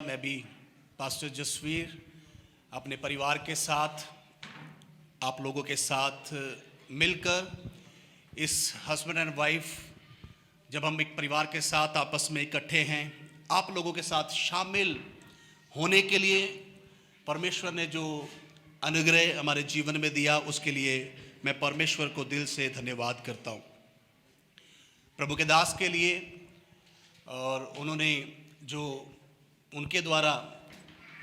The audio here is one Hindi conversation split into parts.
मैं भी पास्टर जसवीर अपने परिवार के साथ आप लोगों के साथ मिलकर इस हस्बैंड एंड वाइफ जब हम एक परिवार के साथ आपस में इकट्ठे हैं आप लोगों के साथ शामिल होने के लिए परमेश्वर ने जो अनुग्रह हमारे जीवन में दिया उसके लिए मैं परमेश्वर को दिल से धन्यवाद करता हूँ। प्रभु के दास के लिए और उन्होंने जो उनके द्वारा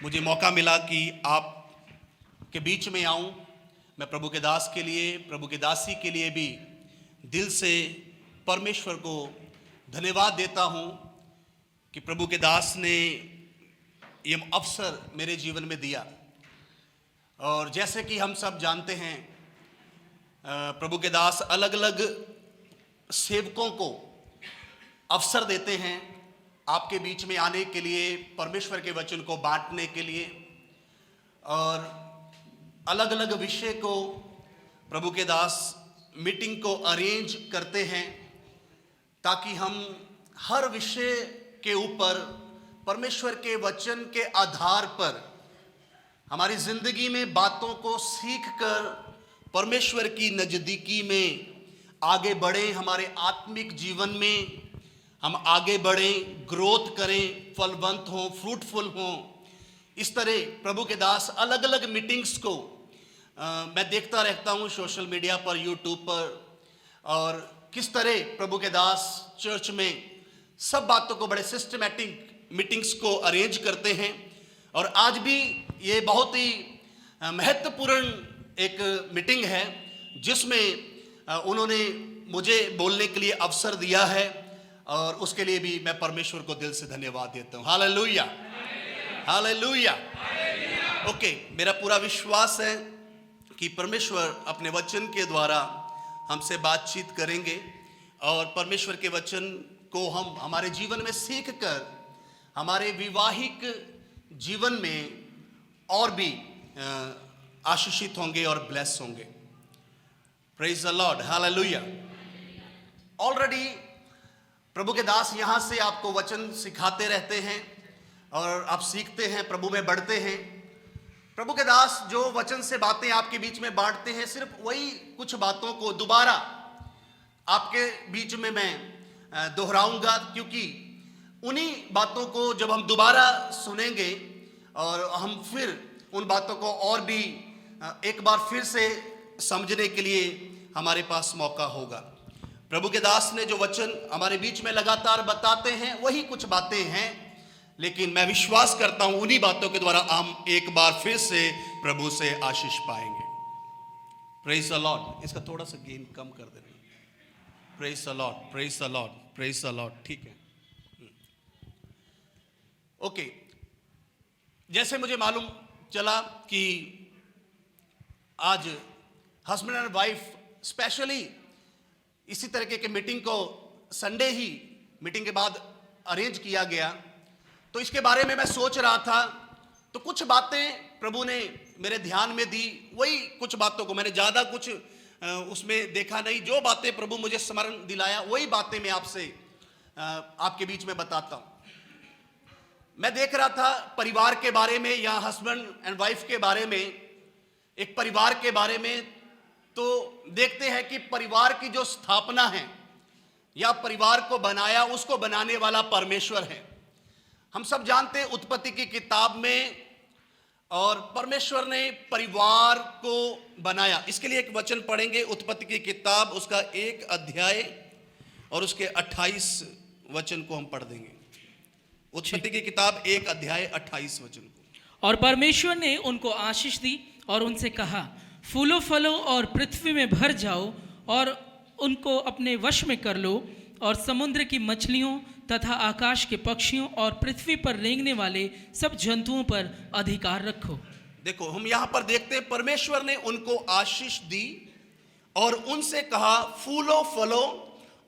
मुझे मौका मिला कि आप के बीच में आऊं, मैं प्रभु के दास के लिए प्रभु के दासी के लिए भी दिल से परमेश्वर को धन्यवाद देता हूं कि प्रभु के दास ने ये अवसर मेरे जीवन में दिया। और जैसे कि हम सब जानते हैं प्रभु के दास अलग अलग सेवकों को अवसर देते हैं आपके बीच में आने के लिए, परमेश्वर के वचन को बांटने के लिए, और अलग अलग विषय को प्रभु के दास मीटिंग को अरेंज करते हैं ताकि हम हर विषय के ऊपर परमेश्वर के वचन के आधार पर हमारी जिंदगी में बातों को सीख कर परमेश्वर की नज़दीकी में आगे बढ़ें, हमारे आत्मिक जीवन में हम आगे बढ़ें, ग्रोथ करें, फलवंत हों, फ्रूटफुल हों। इस तरह प्रभु के दास अलग अलग मीटिंग्स को मैं देखता रहता हूँ सोशल मीडिया पर, यूट्यूब पर, और किस तरह प्रभु के दास चर्च में सब बातों को बड़े सिस्टमैटिक मीटिंग्स को अरेंज करते हैं। और आज भी ये बहुत ही महत्वपूर्ण एक मीटिंग है जिसमें उन्होंने मुझे बोलने के लिए अवसर दिया है और उसके लिए भी मैं परमेश्वर को दिल से धन्यवाद देता हूँ। Hallelujah, hallelujah. ओके, मेरा पूरा विश्वास है कि परमेश्वर अपने वचन के द्वारा हमसे बातचीत करेंगे और परमेश्वर के वचन को हम हमारे जीवन में सीख कर हमारे वैवाहिक जीवन में और भी आशीषित होंगे और ब्लेस होंगे। Praise the Lord, hallelujah. Already प्रभु के दास यहाँ से आपको वचन सिखाते रहते हैं और आप सीखते हैं, प्रभु में बढ़ते हैं। प्रभु के दास जो वचन से बातें आपके बीच में बांटते हैं, सिर्फ वही कुछ बातों को दोबारा आपके बीच में मैं दोहराऊंगा, क्योंकि उन्हीं बातों को जब हम दोबारा सुनेंगे और हम फिर उन बातों को और भी एक बार फिर से समझने के लिए हमारे पास मौका होगा। प्रभु के दास ने जो वचन हमारे बीच में लगातार बताते हैं वही कुछ बातें हैं, लेकिन मैं विश्वास करता हूं उन्हीं बातों के द्वारा हम एक बार फिर से प्रभु से आशीष पाएंगे। Praise the Lord. इसका थोड़ा सा गेन कम कर देना। Praise the Lord, praise the Lord, praise the Lord. ठीक है, ओके। जैसे मुझे मालूम चला कि आज हस्बैंड एंड वाइफ स्पेशली इसी तरीके के मीटिंग को संडे ही मीटिंग के बाद अरेंज किया गया, तो इसके बारे में मैं सोच रहा था तो कुछ बातें प्रभु ने मेरे ध्यान में दी। वही कुछ बातों को मैंने ज़्यादा कुछ उसमें देखा नहीं, जो बातें प्रभु मुझे स्मरण दिलाया वही बातें मैं आपसे आपके बीच में बताता हूँ। मैं देख रहा था परिवार के बारे में या हस्बैंड एंड वाइफ के बारे में, एक परिवार के बारे में, तो देखते हैं कि परिवार की जो स्थापना है या परिवार को बनाया, उसको बनाने वाला परमेश्वर है। हम सब जानते हैं उत्पत्ति की किताब में, और परमेश्वर ने परिवार को बनाया। इसके लिए एक वचन पढ़ेंगे, उत्पत्ति की किताब उसका 1 अध्याय और उसके 28 वचन को हम पढ़ देंगे। उत्पत्ति की किताब 1 अध्याय 28 वचन को। और परमेश्वर ने उनको आशीष दी और उनसे कहा, फूलो फलो और पृथ्वी में भर जाओ और उनको अपने वश में कर लो, और समुद्र की मछलियों तथा आकाश के पक्षियों और पृथ्वी पर रेंगने वाले सब जंतुओं पर अधिकार रखो। देखो, हम यहाँ पर देखते हैं परमेश्वर ने उनको आशीष दी और उनसे कहा फूलो फलो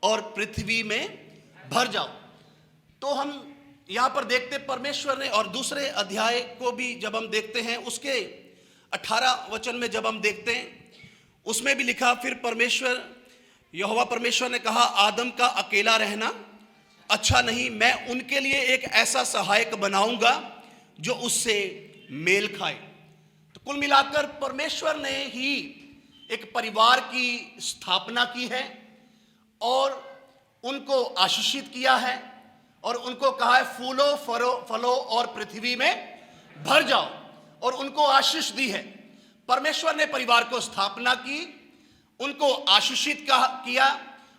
और पृथ्वी में भर जाओ। तो हम यहाँ पर देखते परमेश्वर ने, और दूसरे अध्याय को भी जब हम देखते हैं उसके 18 वचन में जब हम देखते हैं उसमें भी लिखा, फिर परमेश्वर यहोवा परमेश्वर ने कहा, आदम का अकेला रहना अच्छा नहीं, मैं उनके लिए एक ऐसा सहायक बनाऊंगा जो उससे मेल खाए। तो कुल मिलाकर परमेश्वर ने ही एक परिवार की स्थापना की है और उनको आशीषित किया है और उनको कहा है फूलो फलो और पृथ्वी में भर जाओ, और उनको आशीष दी है। परमेश्वर ने परिवार को स्थापना की, उनको आशीषित किया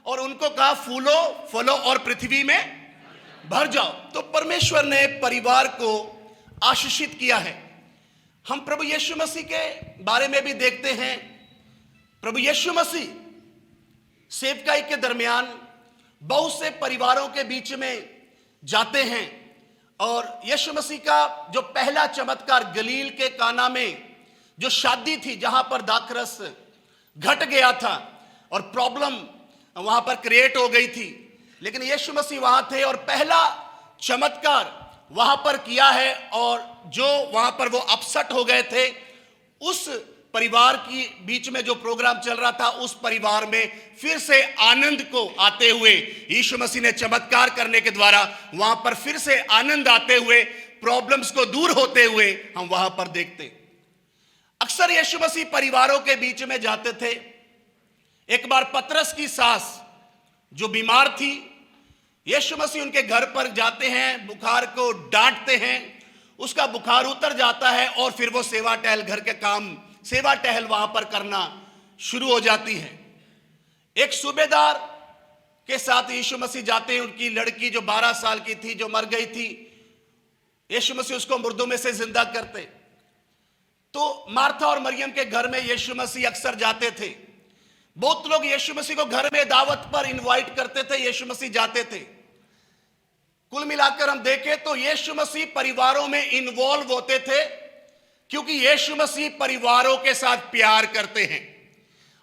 और उनको कहा फूलो फलो और पृथ्वी में भर जाओ। तो परमेश्वर ने परिवार को आशीषित किया है। हम प्रभु यीशु मसीह के बारे में भी देखते हैं। प्रभु यीशु मसीह सेवकाई के दरमियान बहुत से परिवारों के बीच में जाते हैं और यीशु मसीह का जो पहला चमत्कार गलील के काना में जो शादी थी, जहां पर दाखरस घट गया था और प्रॉब्लम वहां पर क्रिएट हो गई थी, लेकिन यीशु मसीह वहां थे और पहला चमत्कार वहां पर किया है। और जो वहां पर वो अपसेट हो गए थे, उस परिवार की बीच में जो प्रोग्राम चल रहा था, उस परिवार में फिर से आनंद को आते हुए यीशु मसीह ने चमत्कार करने के द्वारा वहां पर फिर से आनंद आते हुए, प्रॉब्लम्स को दूर होते हुए हम वहां पर देखते। अक्सर यीशु मसीह परिवारों के बीच में जाते थे। एक बार पतरस की सास जो बीमार थी, यीशु मसीह उनके घर पर जाते हैं, बुखार को डांटते हैं, उसका बुखार उतर जाता है और फिर वो सेवा टहल वहां पर करना शुरू हो जाती है। एक सूबेदार के साथ यीशु मसीह जाते हैं। उनकी लड़की जो 12 साल की थी, जो मर गई थी, यीशु मसीह उसको मुर्दों में से जिंदा करते। तो मार्था और मरियम के घर में यीशु मसीह अक्सर जाते थे। बहुत लोग यीशु मसीह को घर में दावत पर इनवाइट करते थे, यीशु मसीह जाते थे। कुल मिलाकर हम देखें तो यीशु मसीह परिवारों में इन्वॉल्व होते थे, क्योंकि यीशु मसीह परिवारों के साथ प्यार करते हैं।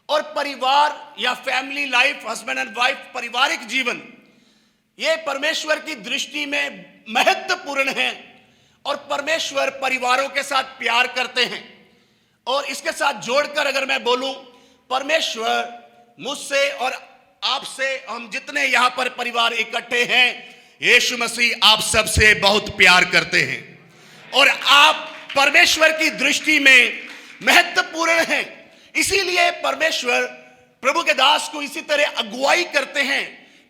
और परिवार या family life, husband and wife, पारिवारिक जीवन, यह परमेश्वर की दृष्टि में महत्वपूर्ण है और परमेश्वर परिवारों के साथ प्यार करते हैं। और इसके साथ जोड़कर अगर मैं बोलूं, परमेश्वर मुझसे और आपसे, हम जितने यहां पर परिवार इकट्ठे हैं, यीशु मसीह आप सबसे बहुत प्यार करते हैं और आप परमेश्वर की दृष्टि में महत्वपूर्ण हैं। इसीलिए परमेश्वर प्रभु के दास को इसी तरह अगुवाई करते हैं,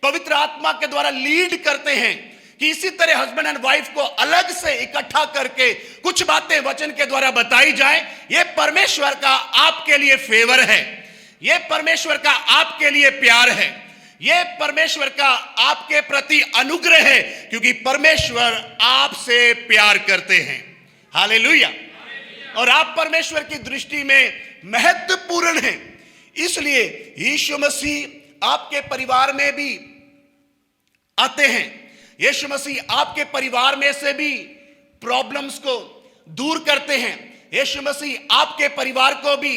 पवित्र आत्मा के द्वारा लीड करते हैं कि इसी तरह हस्बैंड एंड वाइफ को अलग से इकट्ठा करके कुछ बातें वचन के द्वारा बताई जाए। यह परमेश्वर का आपके लिए फेवर है, यह परमेश्वर का आपके लिए प्यार है, यह परमेश्वर का आपके प्रति अनुग्रह है, क्योंकि परमेश्वर आपसे प्यार करते हैं। हालेलुया। और आप परमेश्वर की दृष्टि में महत्वपूर्ण हैं। इसलिए यीशु मसीह आपके परिवार में भी आते हैं। यीशु मसीह आपके परिवार में से भी प्रॉब्लम्स को दूर करते हैं। यीशु मसीह आपके परिवार को भी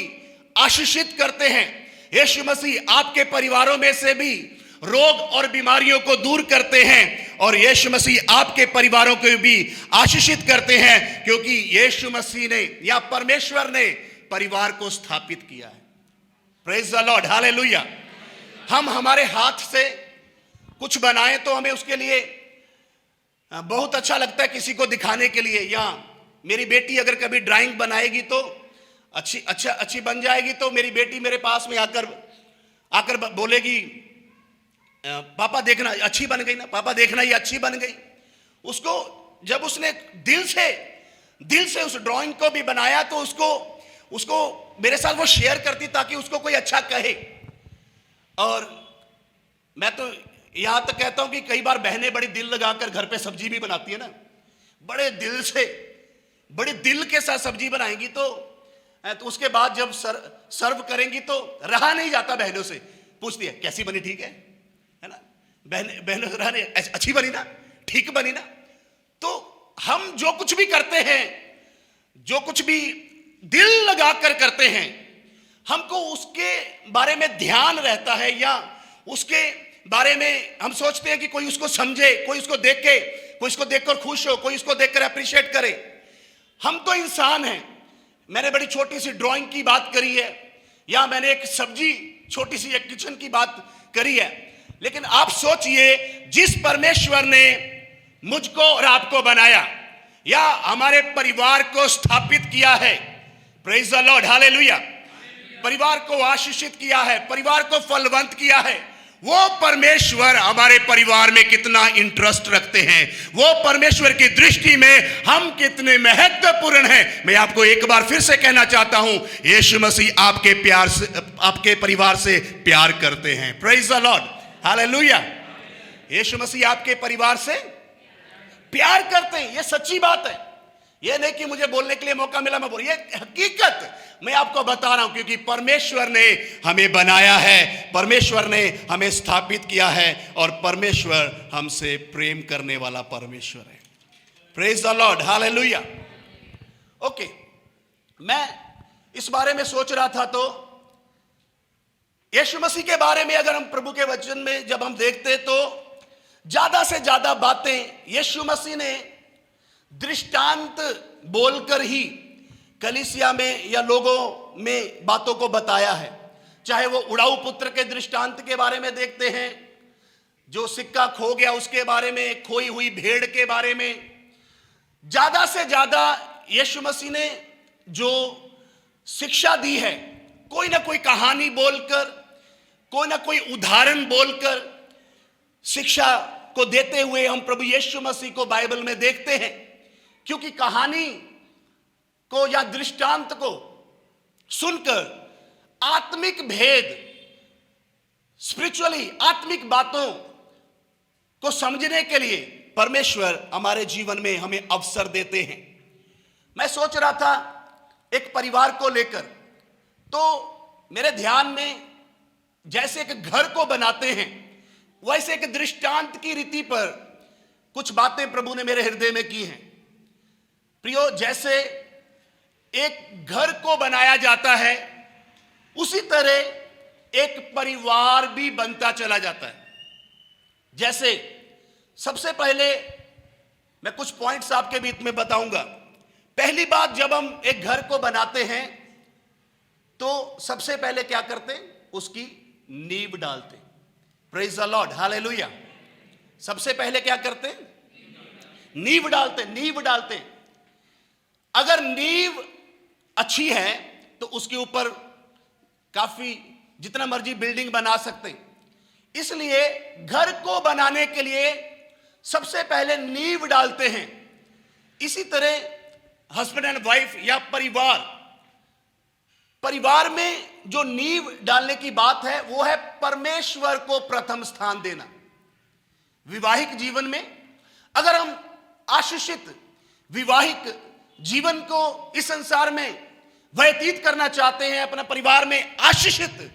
आशीषित करते हैं। यीशु मसीह आपके परिवारों में से भी रोग और बीमारियों को दूर करते हैं और यीशु मसीह आपके परिवारों को भी आशीषित करते हैं, क्योंकि यीशु मसीह ने या परमेश्वर ने परिवार को स्थापित किया है। Praise the Lord, hallelujah. हम हमारे हाथ से कुछ बनाएं तो हमें उसके लिए बहुत अच्छा लगता है, किसी को दिखाने के लिए। या मेरी बेटी अगर कभी ड्राइंग बनाएगी तो अच्छी बन जाएगी, तो मेरी बेटी मेरे पास में आकर बोलेगी, पापा देखना अच्छी बन गई ना, पापा देखना ये अच्छी बन गई। उसको जब उसने दिल से उस ड्राइंग को भी बनाया तो उसको मेरे साथ वो शेयर करती ताकि उसको कोई अच्छा कहे। और मैं तो यहां तक कहता हूं कि कई बार बहनें बड़ी दिल लगाकर घर पे सब्जी भी बनाती है ना, बड़े दिल के साथ सब्जी बनाएंगी तो उसके बाद जब सर्व करेंगी तो रहा नहीं जाता, बहनों से पूछती है कैसी बनी, ठीक है ना, बहनों रहने अच्छी बनी ना, ठीक बनी ना। तो हम जो कुछ भी करते हैं, जो कुछ भी दिल लगाकर करते हैं, हमको उसके बारे में ध्यान रहता है या उसके बारे में हम सोचते हैं कि कोई उसको समझे, कोई उसको देखकर खुश हो, कोई उसको देखकर अप्रिशिएट करे। हम तो इंसान हैं। मैंने बड़ी छोटी सी ड्राइंग की बात करी है, या मैंने एक सब्जी छोटी सी एक किचन की बात करी है, लेकिन आप सोचिए जिस परमेश्वर ने मुझको और आपको बनाया, या हमारे परिवार को स्थापित किया है, प्रेज द लॉर्ड, हालेलुया, परिवार को आशीषित किया है, परिवार को फलवंत किया है, वो परमेश्वर हमारे परिवार में कितना इंटरेस्ट रखते हैं, वो परमेश्वर की दृष्टि में हम कितने महत्वपूर्ण हैं। मैं आपको एक बार फिर से कहना चाहता हूं, यीशु मसीह आपके प्यार से, आपके परिवार से प्यार करते हैं। Praise the Lord, hallelujah. यीशु मसीह आपके परिवार से प्यार करते हैं, ये सच्ची बात है। ये नहीं कि मुझे बोलने के लिए मौका मिला मैं बोल, ये हकीकत मैं आपको बता रहा हूं, क्योंकि परमेश्वर ने हमें बनाया है, परमेश्वर ने हमें स्थापित किया है, और परमेश्वर हमसे प्रेम करने वाला परमेश्वर है। Praise the Lord, hallelujah. Okay, मैं इस बारे में सोच रहा था, तो यीशु मसीह के बारे में अगर हम प्रभु के वचन में जब हम देखते, तो ज्यादा से ज्यादा बातें यीशु मसीह ने दृष्टांत बोलकर ही कलीसिया में या लोगों में बातों को बताया है। चाहे वो उड़ाऊ पुत्र के दृष्टांत के बारे में देखते हैं, जो सिक्का खो गया उसके बारे में, खोई हुई भेड़ के बारे में, ज्यादा से ज्यादा यीशु मसीह ने जो शिक्षा दी है, कोई ना कोई कहानी बोलकर, कोई ना कोई उदाहरण बोलकर शिक्षा को देते हुए हम प्रभु यीशु मसीह को बाइबल में देखते हैं। क्योंकि कहानी को या दृष्टांत को सुनकर आत्मिक भेद, स्पिरिचुअली आत्मिक बातों को समझने के लिए परमेश्वर हमारे जीवन में हमें अवसर देते हैं। मैं सोच रहा था एक परिवार को लेकर, तो मेरे ध्यान में जैसे एक घर को बनाते हैं, वैसे एक दृष्टांत की रीति पर कुछ बातें प्रभु ने मेरे हृदय में की हैं। प्रियो, जैसे एक घर को बनाया जाता है, उसी तरह एक परिवार भी बनता चला जाता है। जैसे सबसे पहले मैं कुछ पॉइंट्स आपके बीच में बताऊंगा। पहली बात, जब हम एक घर को बनाते हैं तो सबसे पहले क्या करते हैं? उसकी नींव डालते हैं। Praise the Lord, hallelujah. सबसे पहले क्या करते हैं? नींव डालते, नींव डालते। अगर नींव अच्छी है तो उसके ऊपर काफी जितना मर्जी बिल्डिंग बना सकते हैं। इसलिए घर को बनाने के लिए सबसे पहले नींव डालते हैं। इसी तरह हस्बैंड एंड वाइफ या परिवार में जो नींव डालने की बात है, वो है परमेश्वर को प्रथम स्थान देना। विवाहिक जीवन में अगर हम आशीषित विवाहिक जीवन को इस संसार में व्यतीत करना चाहते हैं, अपने परिवार में आशीषित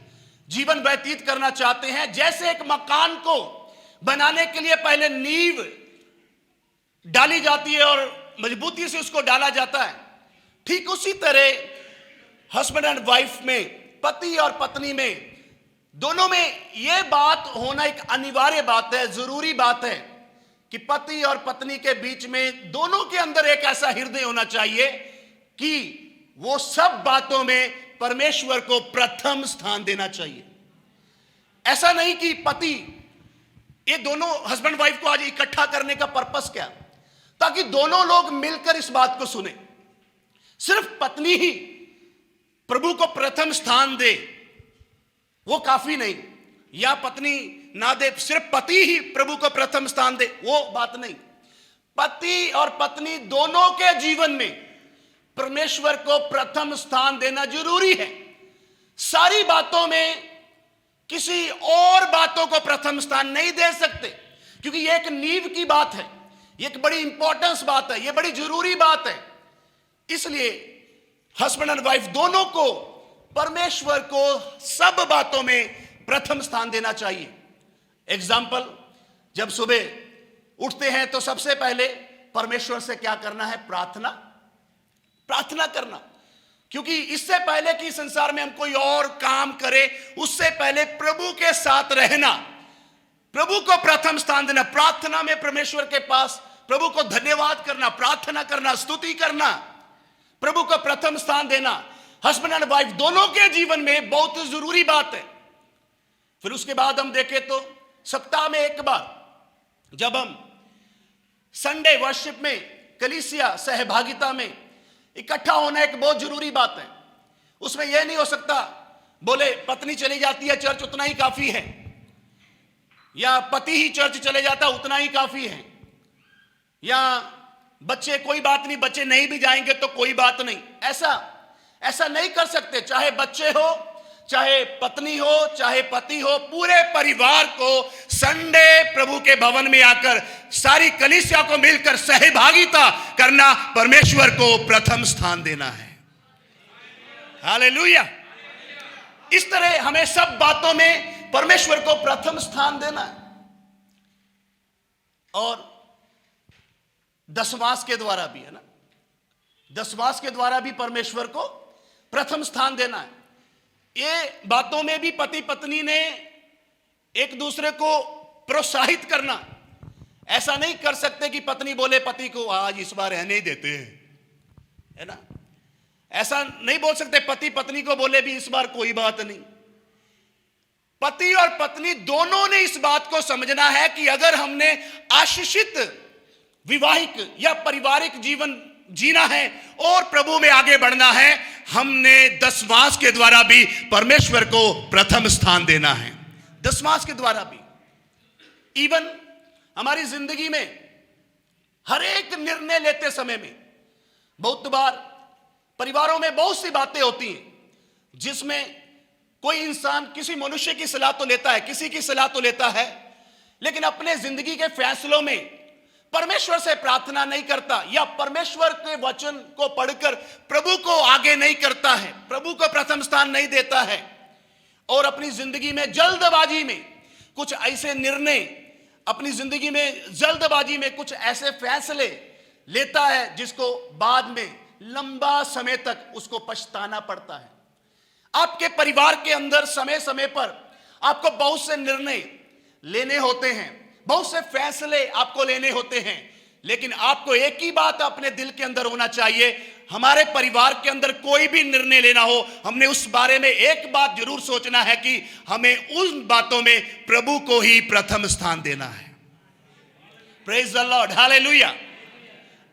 जीवन व्यतीत करना चाहते हैं, जैसे एक मकान को बनाने के लिए पहले नींव डाली जाती है और मजबूती से उसको डाला जाता है, ठीक उसी तरह हस्बैंड एंड वाइफ में, पति और पत्नी में, दोनों में यह बात होना एक अनिवार्य बात है, जरूरी बात है कि पति और पत्नी के बीच में दोनों के अंदर एक ऐसा हृदय होना चाहिए कि वो सब बातों में परमेश्वर को प्रथम स्थान देना चाहिए। ऐसा नहीं कि पति, ये दोनों हस्बैंड वाइफ को आज इकट्ठा करने का पर्पस क्या? ताकि दोनों लोग मिलकर इस बात को सुने। सिर्फ पत्नी ही प्रभु को प्रथम स्थान दे वो काफी नहीं, या पत्नी ना दे, सिर्फ पति ही प्रभु को प्रथम स्थान दे, वो बात नहीं। पति और पत्नी दोनों के जीवन में परमेश्वर को प्रथम स्थान देना जरूरी है। सारी बातों में किसी और बातों को प्रथम स्थान नहीं दे सकते, क्योंकि ये एक नींव की बात है, ये एक बड़ी इंपॉर्टेंस बात है, ये बड़ी जरूरी बात है। इसलिए हस्बैंड एंड वाइफ दोनों को परमेश्वर को सब बातों में प्रथम स्थान देना चाहिए। एग्जाम्पल, जब सुबह उठते हैं तो सबसे पहले परमेश्वर से क्या करना है? प्रार्थना करना। क्योंकि इससे पहले कि संसार में हम कोई और काम करें, उससे पहले प्रभु के साथ रहना, प्रभु को प्रथम स्थान देना, प्रार्थना में परमेश्वर के पास प्रभु को धन्यवाद करना, प्रार्थना करना, स्तुति करना, प्रभु को प्रथम स्थान देना हस्बैंड एंड वाइफ दोनों के जीवन में बहुत जरूरी बात है। फिर उसके बाद हम देखें तो सप्ताह में एक बार जब हम संडे वर्शिप में कलीसिया सहभागिता में इकट्ठा होना एक बहुत जरूरी बात है। उसमें यह नहीं हो सकता बोले पत्नी चली जाती है चर्च उतना ही काफी है, या पति ही चर्च चले जाता उतना ही काफी है, या बच्चे कोई बात नहीं, बच्चे नहीं भी जाएंगे तो कोई बात नहीं। ऐसा नहीं कर सकते। चाहे बच्चे हो, चाहे पत्नी हो, चाहे पति हो, पूरे परिवार को संडे प्रभु के भवन में आकर सारी कलीसिया को मिलकर सहभागिता करना, परमेश्वर को प्रथम स्थान देना है। हालेलुया। इस तरह हमें सब बातों में परमेश्वर को प्रथम स्थान देना है, और दशमांश के द्वारा भी, है ना, दशमांश के द्वारा भी परमेश्वर को प्रथम स्थान देना है। ये बातों में भी पति पत्नी ने एक दूसरे को प्रोत्साहित करना। ऐसा नहीं कर सकते कि पत्नी बोले पति को आज इस बार रहने ही देते हैं, है ना, ऐसा नहीं बोल सकते। पति पत्नी को बोले भी इस बार कोई बात नहीं। पति और पत्नी दोनों ने इस बात को समझना है कि अगर हमने आशीषित विवाहिक या पारिवारिक जीवन जीना है और प्रभु में आगे बढ़ना है, हमने दशमांश के द्वारा भी परमेश्वर को प्रथम स्थान देना है। दशमांश के द्वारा भी इवन हमारी जिंदगी में हर एक निर्णय लेते समय में बहुत बार परिवारों में बहुत सी बातें होती हैं जिसमें कोई इंसान किसी मनुष्य की सलाह तो लेता है, किसी की सलाह तो लेता है, लेकिन अपने जिंदगी के फैसलों में परमेश्वर से प्रार्थना नहीं करता, या परमेश्वर के वचन को पढ़कर प्रभु को आगे नहीं करता है, प्रभु को प्रथम स्थान नहीं देता है, और अपनी जिंदगी में जल्दबाजी में कुछ ऐसे निर्णय, अपनी जिंदगी में जल्दबाजी में कुछ ऐसे फैसले लेता है जिसको बाद में लंबा समय तक उसको पछताना पड़ता है। आपके परिवार के अंदर समय समय पर आपको बहुत से निर्णय लेने होते हैं, बहुत से फैसले आपको लेने होते हैं, लेकिन आपको एक ही बात अपने दिल के अंदर होना चाहिए, हमारे परिवार के अंदर कोई भी निर्णय लेना हो, हमने उस बारे में एक बात जरूर सोचना है कि हमें उन बातों में प्रभु को ही प्रथम स्थान देना है। Praise the Lord, hallelujah.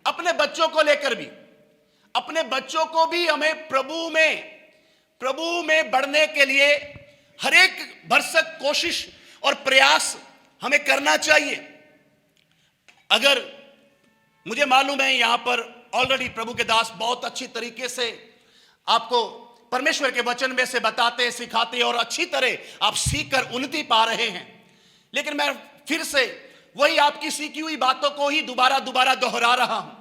अपने बच्चों को लेकर भी, अपने बच्चों को भी हमें प्रभु में बढ़ने के लिए हर एक भरसक कोशिश और प्रयास हमें करना चाहिए। अगर मुझे मालूम है यहां पर ऑलरेडी प्रभु के दास बहुत अच्छी तरीके से आपको परमेश्वर के वचन में से बताते, सिखाते और अच्छी तरह आप सीख कर उन्नति पा रहे हैं, लेकिन मैं फिर से वही आपकी सीखी हुई बातों को ही दोबारा दोहरा रहा हूं।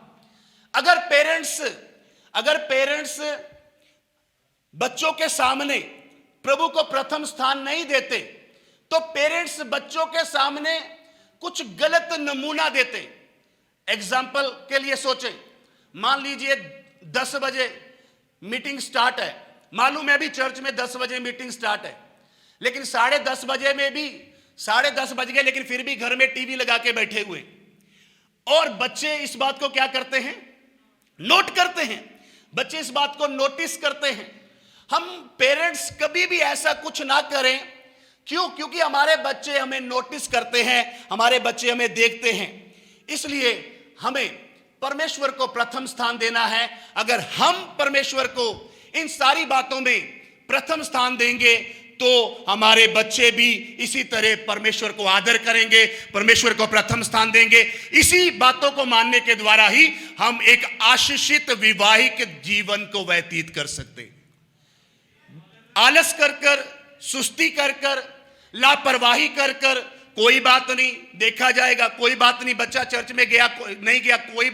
अगर पेरेंट्स बच्चों के सामने प्रभु को प्रथम स्थान नहीं देते तो पेरेंट्स बच्चों के सामने कुछ गलत नमूना देते। एग्जाम्पल के लिए सोचें, मान लीजिए 10 बजे मीटिंग स्टार्ट है, मालूम है अभी चर्च में 10 बजे मीटिंग स्टार्ट है, लेकिन 10:30 बजे में भी 10:30 बज गए, लेकिन फिर भी घर में टीवी लगा के बैठे हुए। और बच्चे इस बात को क्या करते हैं, नोट करते हैं, बच्चे इस बात को नोटिस करते हैं। हम पेरेंट्स कभी भी ऐसा कुछ ना करें। क्यों? क्योंकि हमारे बच्चे हमें नोटिस करते हैं, हमारे बच्चे हमें देखते हैं, इसलिए हमें परमेश्वर को प्रथम स्थान देना है। अगर हम परमेश्वर को इन सारी बातों में प्रथम स्थान देंगे तो हमारे बच्चे भी इसी तरह परमेश्वर को आदर करेंगे, परमेश्वर को प्रथम स्थान देंगे। इसी बातों को मानने के द्वारा ही हम एक आशीषित वैवाहिक जीवन को व्यतीत कर सकते हैं। आलस कर सुस्ती कर लापरवाही कर कोई बात नहीं, देखा जाएगा, कोई बात नहीं, बच्चा चर्च में गया नहीं गया कोई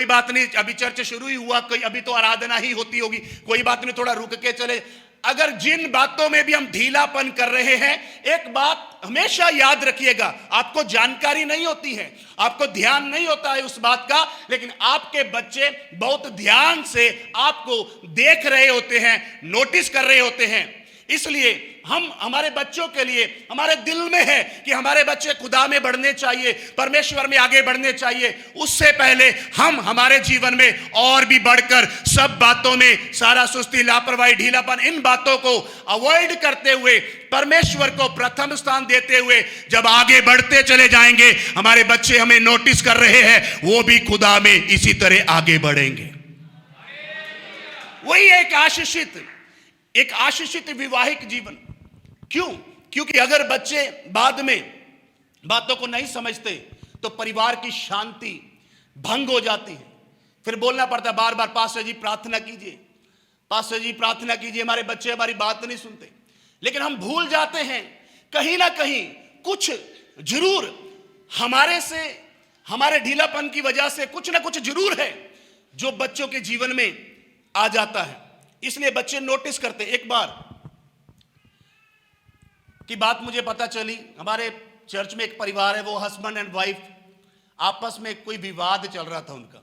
बात नहीं, अभी चर्च शुरू ही हुआ, कोई अभी तो आराधना ही होती होगी, कोई बात नहीं, थोड़ा रुक के चले। अगर जिन बातों में भी हम ढीलापन कर रहे हैं, एक बात हमेशा याद रखिएगा, आपको जानकारी नहीं होती है, आपको ध्यान नहीं होता है उस बात का, लेकिन आपके बच्चे बहुत ध्यान से आपको देख रहे होते हैं, नोटिस कर रहे होते हैं। इसलिए हम हमारे बच्चों के लिए हमारे दिल में है कि हमारे बच्चे खुदा में बढ़ने चाहिए, परमेश्वर में आगे बढ़ने चाहिए। उससे पहले हम हमारे जीवन में और भी बढ़कर सब बातों में सारा सुस्ती, लापरवाही, ढीलापन, इन बातों को अवॉइड करते हुए परमेश्वर को प्रथम स्थान देते हुए जब आगे बढ़ते चले जाएंगे, हमारे बच्चे हमें नोटिस कर रहे हैं, वो भी खुदा में इसी तरह आगे बढ़ेंगे। वही एक आशीषित विवाहिक जीवन। क्यों? क्योंकि अगर बच्चे बाद में बातों को नहीं समझते तो परिवार की शांति भंग हो जाती है। फिर बोलना पड़ता है बार बार, पास्टर जी प्रार्थना कीजिए, पास्टर जी प्रार्थना कीजिए, हमारे बच्चे हमारी बात नहीं सुनते। लेकिन हम भूल जाते हैं कहीं ना कहीं कुछ जरूर हमारे ढीलापन की वजह से कुछ ना कुछ जरूर है जो बच्चों के जीवन में आ जाता है। इसलिए बच्चे नोटिस करते। एक बार की बात मुझे पता चली, हमारे चर्च में एक परिवार है, वो हस्बैंड एंड वाइफ, आपस में कोई विवाद चल रहा था उनका,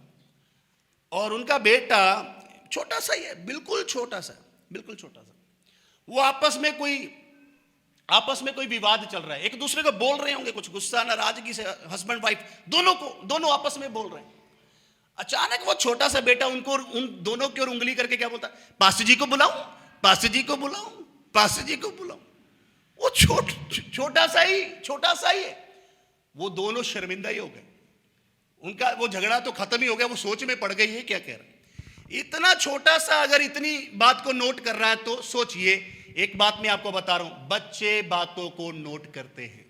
और उनका बेटा छोटा सा ही है, बिल्कुल छोटा सा। वो आपस में कोई विवाद चल रहा है, एक दूसरे को बोल रहे होंगे कुछ गुस्सा नाराजगी से, हस्बैंड वाइफ दोनों आपस में बोल रहे हैं। अचानक वो छोटा सा बेटा उन दोनों की ओर उंगली करके क्या बोलता है, पास्टर जी को बुलाऊं, पास्टर जी को बुलाऊं, पास्टर जी को बुलाऊं। वो छोटा सा ही है। वो दोनों शर्मिंदा ही हो गए, उनका वो झगड़ा तो खत्म ही हो गया, वो सोच में पड़ गई है क्या कह रहा है। इतना छोटा सा अगर इतनी बात को नोट कर रहा है तो सोचिए, एक बात मैं आपको बता रहा हूं, बच्चे बातों को नोट करते हैं।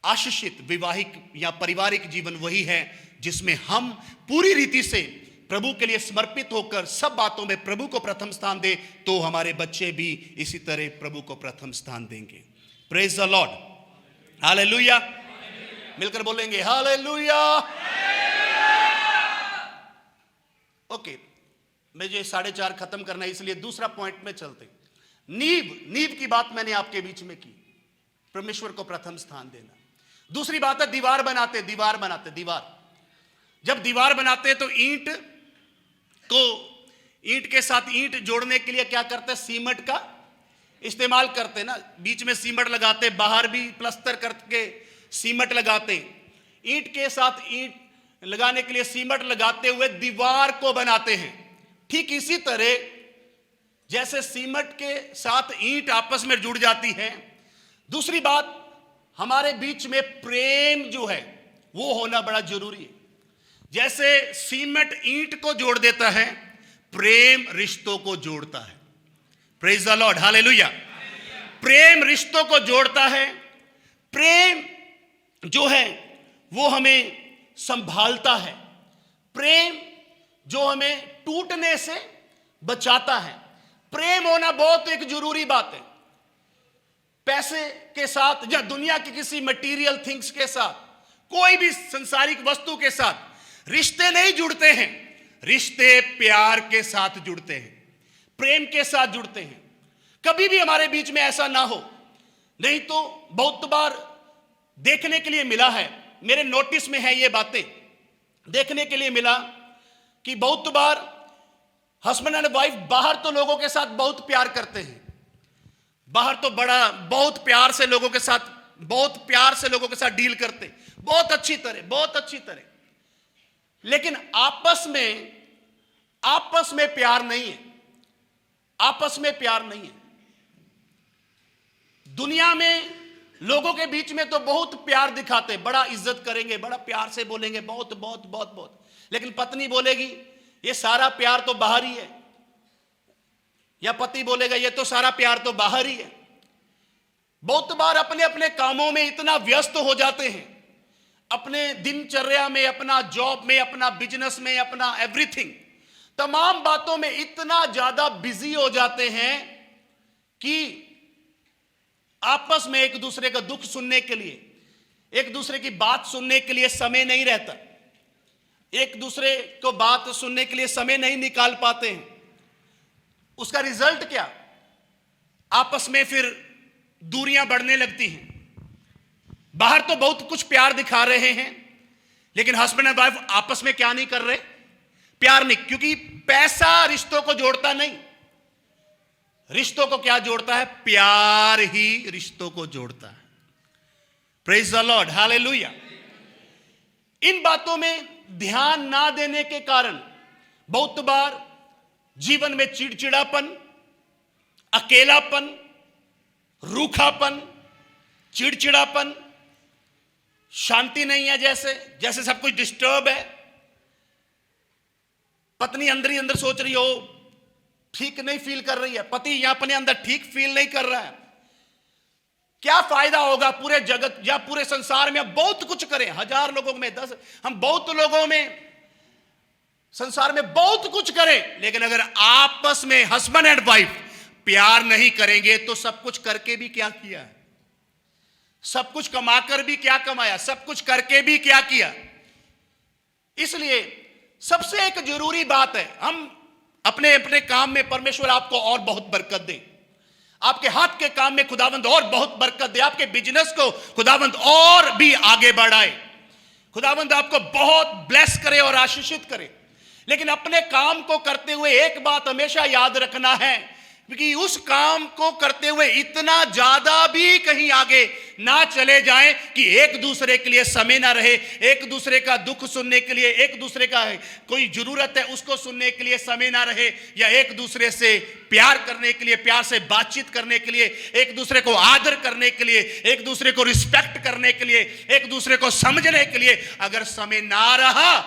आशीषित विवाहिक या पारिवारिक जीवन वही है जिसमें हम पूरी रीति से प्रभु के लिए समर्पित होकर सब बातों में प्रभु को प्रथम स्थान दे, तो हमारे बच्चे भी इसी तरह प्रभु को प्रथम स्थान देंगे। Praise the Lord, hallelujah. मिलकर बोलेंगे हालेलुया। ओके, मुझे 4:30 खत्म करना है, इसलिए दूसरा पॉइंट में चलते। नींव की बात मैंने आपके बीच में की, परमेश्वर को प्रथम स्थान देना। दूसरी बात है दीवार बनाते। जब दीवार बनाते तो ईंट के साथ ईंट जोड़ने के लिए क्या करते हैं, सीमेंट का इस्तेमाल करते ना, बीच में सीमेंट लगाते, बाहर भी प्लास्टर करके सीमेंट लगाते। ईंट के साथ ईंट लगाने के लिए सीमेंट लगाते हुए दीवार को बनाते हैं। ठीक इसी तरह जैसे सीमेंट के साथ ईंट आपस में जुड़ जाती है, दूसरी बात हमारे बीच में प्रेम जो है वो होना बड़ा जरूरी है। जैसे सीमेंट ईंट को जोड़ देता है, प्रेम रिश्तों को जोड़ता है। Praise the Lord, hallelujah. प्रेम रिश्तों को जोड़ता है। प्रेम जो है वो हमें संभालता है। प्रेम जो हमें टूटने से बचाता है। प्रेम होना बहुत एक जरूरी बात है। पैसे के साथ या दुनिया की किसी मटेरियल थिंग्स के साथ, कोई भी संसारिक वस्तु के साथ रिश्ते नहीं जुड़ते हैं। रिश्ते प्यार के साथ जुड़ते हैं, प्रेम के साथ जुड़ते हैं। कभी भी हमारे बीच में ऐसा ना हो, नहीं तो बहुत बार देखने के लिए मिला है, मेरे नोटिस में है ये बातें देखने के लिए मिला कि बहुत बार हस्बैंड एंड वाइफ बाहर तो लोगों के साथ बहुत प्यार करते हैं, बाहर तो बहुत प्यार से लोगों के साथ डील करते, बहुत अच्छी तरह, लेकिन आपस में प्यार नहीं है। दुनिया में लोगों के बीच में तो बहुत प्यार दिखाते, बड़ा इज्जत करेंगे, बड़ा प्यार से बोलेंगे, बहुत, लेकिन पत्नी बोलेगी ये सारा प्यार तो बाहर ही है, या पति बोलेगा ये तो सारा प्यार तो बाहर ही है। बहुत बार अपने अपने कामों में इतना व्यस्त हो जाते हैं, अपने दिनचर्या में, अपना जॉब में, अपना बिजनेस में, अपना एवरीथिंग, तमाम बातों में इतना ज्यादा बिजी हो जाते हैं कि आपस में एक दूसरे का दुख सुनने के लिए, एक दूसरे की बात सुनने के लिए समय नहीं रहता, एक दूसरे को बात सुनने के लिए समय नहीं निकाल पाते हैं। उसका रिजल्ट क्या, आपस में फिर दूरियां बढ़ने लगती हैं। बाहर तो बहुत कुछ प्यार दिखा रहे हैं, लेकिन हस्बैंड एंड वाइफ आपस में क्या नहीं कर रहे, प्यार नहीं, क्योंकि पैसा रिश्तों को जोड़ता नहीं। रिश्तों को क्या जोड़ता है? प्यार ही रिश्तों को जोड़ता है। Praise the Lord, hallelujah. इन बातों में ध्यान ना देने के कारण बहुत बार जीवन में चिड़चिड़ापन, अकेलापन, रूखापन, चिड़चिड़ापन, शांति नहीं है, जैसे सब कुछ डिस्टर्ब है। पत्नी अंदर ही अंदर सोच रही हो, ठीक नहीं फील कर रही है, पति यहां अपने अंदर ठीक फील नहीं कर रहा है। क्या फायदा होगा पूरे जगत या पूरे संसार में? बहुत कुछ करें, 1000 लोगों में 10, हम बहुत लोगों में संसार में बहुत कुछ करें, लेकिन अगर आपस में हस्बैंड एंड वाइफ प्यार नहीं करेंगे तो सब कुछ करके भी क्या किया है? सब कुछ कमाकर भी क्या कमाया? सब कुछ करके भी क्या किया? इसलिए सबसे एक जरूरी बात है, हम अपने अपने काम में परमेश्वर आपको और बहुत बरकत दे, आपके हाथ के काम में खुदावंद और बहुत बरकत दे, आपके बिजनेस को खुदावंद और भी आगे बढ़ाए, खुदावंद आपको बहुत ब्लेस करे और आशीषित करे। लेकिन अपने काम को करते हुए एक बात हमेशा याद रखना है कि उस काम को करते हुए इतना ज्यादा भी कहीं आगे ना चले जाएं कि एक दूसरे के लिए समय ना रहे, एक दूसरे का दुख सुनने के लिए, एक दूसरे का कोई जरूरत है उसको सुनने के लिए समय ना रहे, या एक दूसरे से प्यार करने के लिए, प्यार से बातचीत करने के लिए, एक दूसरे को आदर करने के लिए, एक दूसरे को रिस्पेक्ट करने के लिए, एक दूसरे को समझने के लिए अगर समय ना रहा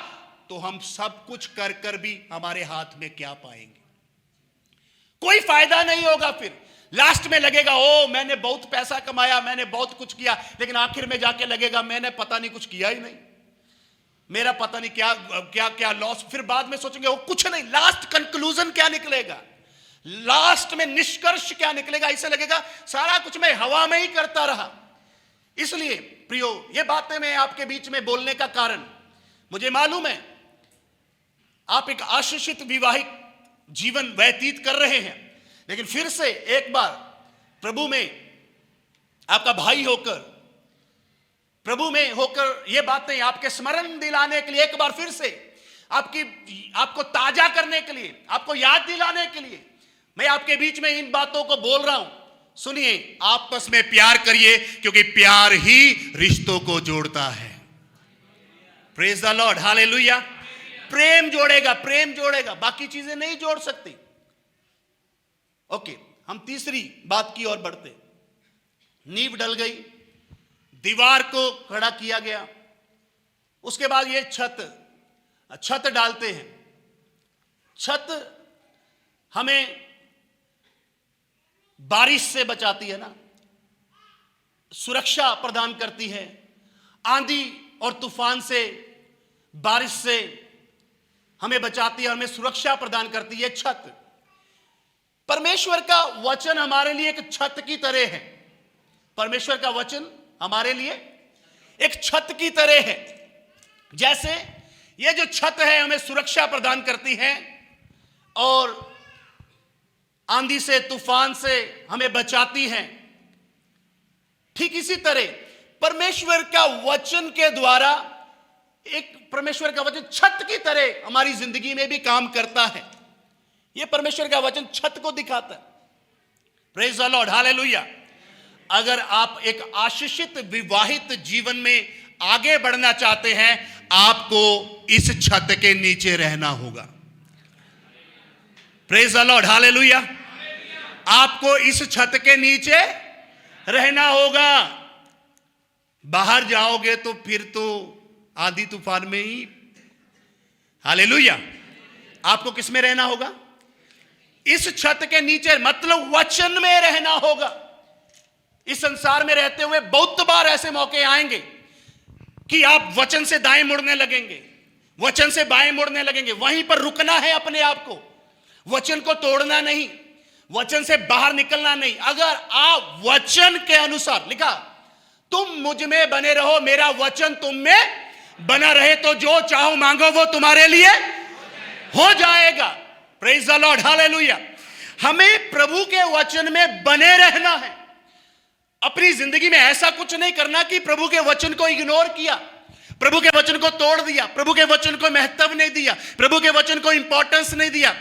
तो हम सब कुछ कर कर भी हमारे हाथ में क्या पाएंगे? कोई फायदा नहीं होगा। फिर लास्ट में लगेगा ओ मैंने बहुत पैसा कमाया, मैंने बहुत कुछ किया, लेकिन आखिर में जाके लगेगा मैंने पता नहीं कुछ किया ही नहीं, मेरा पता नहीं क्या क्या क्या लॉस। फिर बाद में सोचेंगे वो कुछ नहीं। लास्ट कंक्लूजन क्या निकलेगा? लास्ट में निष्कर्ष क्या निकलेगा? इसे लगेगा सारा कुछ मैं हवा में ही करता रहा। इसलिए प्रियो, ये बातें मैं आपके बीच में बोलने का कारण, मुझे मालूम है आप एक आशीषित विवाहिक जीवन व्यतीत कर रहे हैं, लेकिन फिर से एक बार प्रभु में आपका भाई होकर, प्रभु में होकर ये बातें आपके स्मरण दिलाने के लिए, एक बार फिर से आपको ताजा करने के लिए, आपको याद दिलाने के लिए मैं आपके बीच में इन बातों को बोल रहा हूं। सुनिए, आपस में प्यार करिए क्योंकि प्यार ही रिश्तों को जोड़ता है। Praise the Lord, hallelujah. प्रेम जोड़ेगा, प्रेम जोड़ेगा, बाकी चीजें नहीं जोड़ सकती। ओके, हम तीसरी बात की ओर बढ़ते। नींव डल गई, दीवार को खड़ा किया गया, उसके बाद ये छत डालते हैं। छत हमें बारिश से बचाती है ना, सुरक्षा प्रदान करती है, आंधी और तूफान से, बारिश से हमें बचाती है, हमें सुरक्षा प्रदान करती है छत। परमेश्वर का वचन हमारे लिए एक छत की तरह है। परमेश्वर का वचन हमारे लिए एक छत की तरह है। जैसे ये जो छत है हमें सुरक्षा प्रदान करती है और आंधी से, तूफान से हमें बचाती है, ठीक इसी तरह परमेश्वर का वचन के द्वारा एक परमेश्वर का वचन छत की तरह हमारी जिंदगी में भी काम करता है। यह परमेश्वर का वचन छत को दिखाता है। Praise the Lord, hallelujah. अगर आप एक आशीषित विवाहित जीवन में आगे बढ़ना चाहते हैं, आपको इस छत के नीचे रहना होगा। Praise the Lord, hallelujah. आपको इस छत के नीचे रहना होगा। बाहर जाओगे तो फिर तो आंधी तूफान में ही, हालेलुया। आपको किस में रहना होगा? इस छत के नीचे, मतलब वचन में रहना होगा। इस संसार में रहते हुए बहुत बार ऐसे मौके आएंगे कि आप वचन से दाएं मुड़ने लगेंगे, वचन से बाएं मुड़ने लगेंगे। वहीं पर रुकना है अपने आप को, वचन को तोड़ना नहीं, वचन से बाहर निकलना नहीं। अगर आप वचन के अनुसार, लिखा तुम मुझ में बने रहो, मेरा वचन तुम में बना रहे, तो जो चाहो मांगो वो तुम्हारे लिए हो जाएगा। Praise the Lord, hallelujah. हमें प्रभु के वचन में बने रहना है। अपनी जिंदगी में ऐसा कुछ नहीं करना कि प्रभु के वचन को इग्नोर किया, प्रभु के वचन को तोड़ दिया, प्रभु के वचन को महत्व नहीं दिया, प्रभु के वचन को इंपॉर्टेंस नहीं दिया।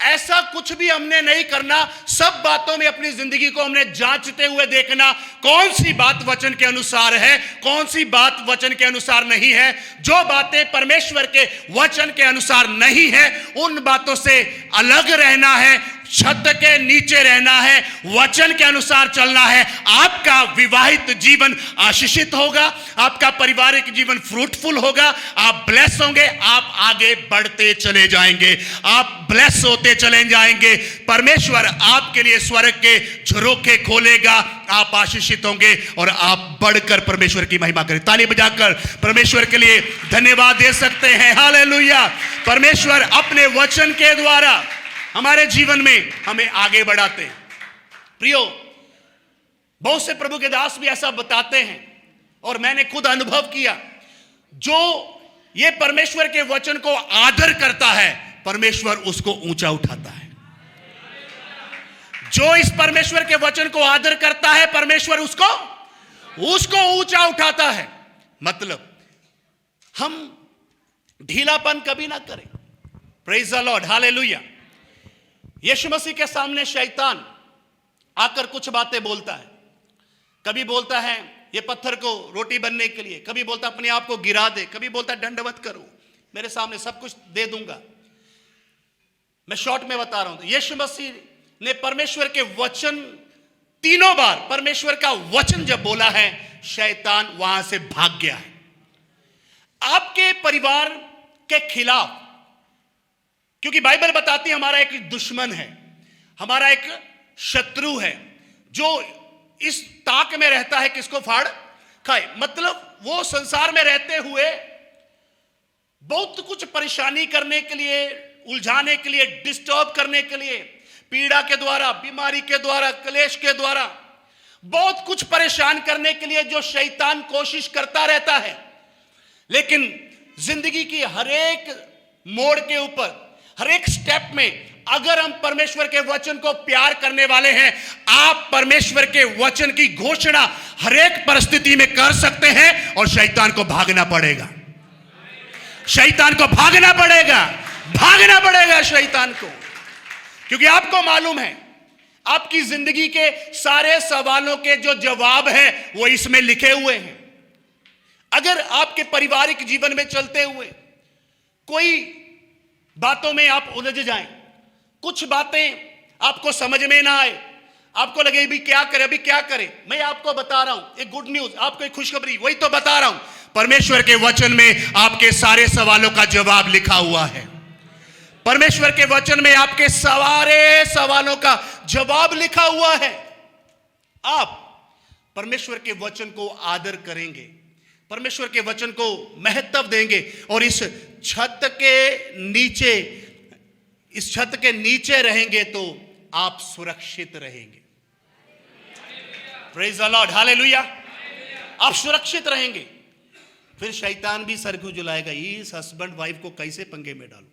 ऐसा कुछ भी हमने नहीं करना, सब बातों में अपनी जिंदगी को हमने जांचते हुए देखना, कौन सी बात वचन के अनुसार है, कौन सी बात वचन के अनुसार नहीं है। जो बातें परमेश्वर के वचन के अनुसार नहीं है, उन बातों से अलग रहना है, छत के नीचे रहना है, वचन के अनुसार चलना है। आपका विवाहित जीवन आशीषित होगा, आपका पारिवारिक जीवन फ्रूटफुल होगा, आप ब्लेस होंगे, आप आगे बढ़ते चले जाएंगे, आप ब्लेस होते चले जाएंगे। परमेश्वर आपके लिए स्वर्ग के झरोखे खोलेगा, आप आशीषित होंगे और आप बढ़कर परमेश्वर की महिमा करें। ताली बजाकर परमेश्वर के लिए धन्यवाद दे सकते हैं। हालेलुया। परमेश्वर अपने वचन के द्वारा हमारे जीवन में हमें आगे बढ़ाते हैं। प्रियो, बहुत से प्रभु के दास भी ऐसा बताते हैं और मैंने खुद अनुभव किया, जो ये परमेश्वर के वचन को आदर करता है, परमेश्वर उसको ऊंचा उठाता है। जो इस परमेश्वर के वचन को आदर करता है, परमेश्वर उसको ऊंचा उठाता है। मतलब हम ढीलापन कभी ना करें। Praise the Lord, hallelujah. यीशु मसीह के सामने शैतान आकर कुछ बातें बोलता है। कभी बोलता है ये पत्थर को रोटी बनने के लिए, कभी बोलता अपने आप को गिरा दे, कभी बोलता दंडवत करो, मेरे सामने सब कुछ दे दूंगा। मैं शॉर्ट में बता रहा हूं। यीशु मसीह ने परमेश्वर के वचन, तीनों बार परमेश्वर का वचन जब बोला है, शैतान वहां से भाग गया है। आपके परिवार के खिलाफ, क्योंकि बाइबल बताती है हमारा एक दुश्मन है, हमारा एक शत्रु है, जो इस ताक में रहता है किसको फाड़ खाए। मतलब वो संसार में रहते हुए बहुत कुछ परेशानी करने के लिए, उलझाने के लिए, डिस्टर्ब करने के लिए, पीड़ा के द्वारा, बीमारी के द्वारा, क्लेश के द्वारा, बहुत कुछ परेशान करने के लिए जो शैतान कोशिश करता रहता है। लेकिन जिंदगी की हर एक मोड़ के ऊपर, हर एक स्टेप में, अगर हम परमेश्वर के वचन को प्यार करने वाले हैं, आप परमेश्वर के वचन की घोषणा हर एक परिस्थिति में कर सकते हैं और शैतान को भागना पड़ेगा। शैतान को भागना पड़ेगा, भागना पड़ेगा शैतान को, क्योंकि आपको मालूम है आपकी जिंदगी के सारे सवालों के जो जवाब है वो इसमें लिखे हुए हैं। अगर आपके पारिवारिक जीवन में चलते हुए कोई बातों में आप उलझ जाएं, कुछ बातें आपको समझ में ना आए, आपको लगे अभी क्या करें, अभी क्या करें, मैं आपको बता रहा हूं एक गुड न्यूज, आपको एक खुशखबरी, वही तो बता रहा हूं। परमेश्वर के वचन में आपके सारे सवालों का जवाब लिखा हुआ है। परमेश्वर के वचन में आपके सारे सवालों का जवाब लिखा हुआ है। आप परमेश्वर के वचन को आदर करेंगे, परमेश्वर के वचन को महत्व देंगे और इस छत के नीचे रहेंगे तो आप सुरक्षित रहेंगे। Praise the Lord, hallelujah. आप सुरक्षित रहेंगे। फिर शैतान भी सर खुजलाएगा, इस हस्बैंड वाइफ को कैसे पंगे में डालूं,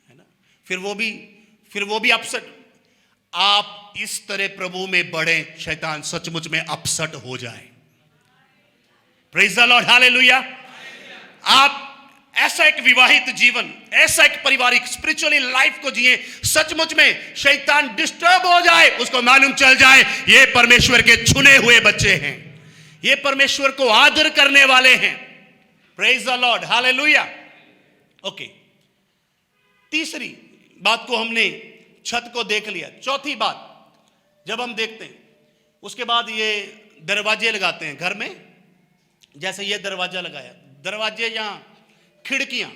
है ना। फिर वो भी अपसेट। आप इस तरह प्रभु में बढ़े, शैतान सचमुच में अपसेट हो जाए। Praise the Lord, hallelujah. आप ऐसा एक विवाहित जीवन, ऐसा एक पारिवारिक स्पिरिचुअली लाइफ को जिए, सचमुच में शैतान डिस्टर्ब हो जाए, उसको मालूम चल जाए ये परमेश्वर के चुने हुए बच्चे हैं, ये परमेश्वर को आदर करने वाले हैं। Praise the Lord, hallelujah. Okay, तीसरी बात को हमने छत को देख लिया। चौथी बात जब हम देखते हैं, उसके बाद ये दरवाजे लगाते हैं घर में। जैसे ये दरवाजा लगाया, दरवाजे या खिड़कियां,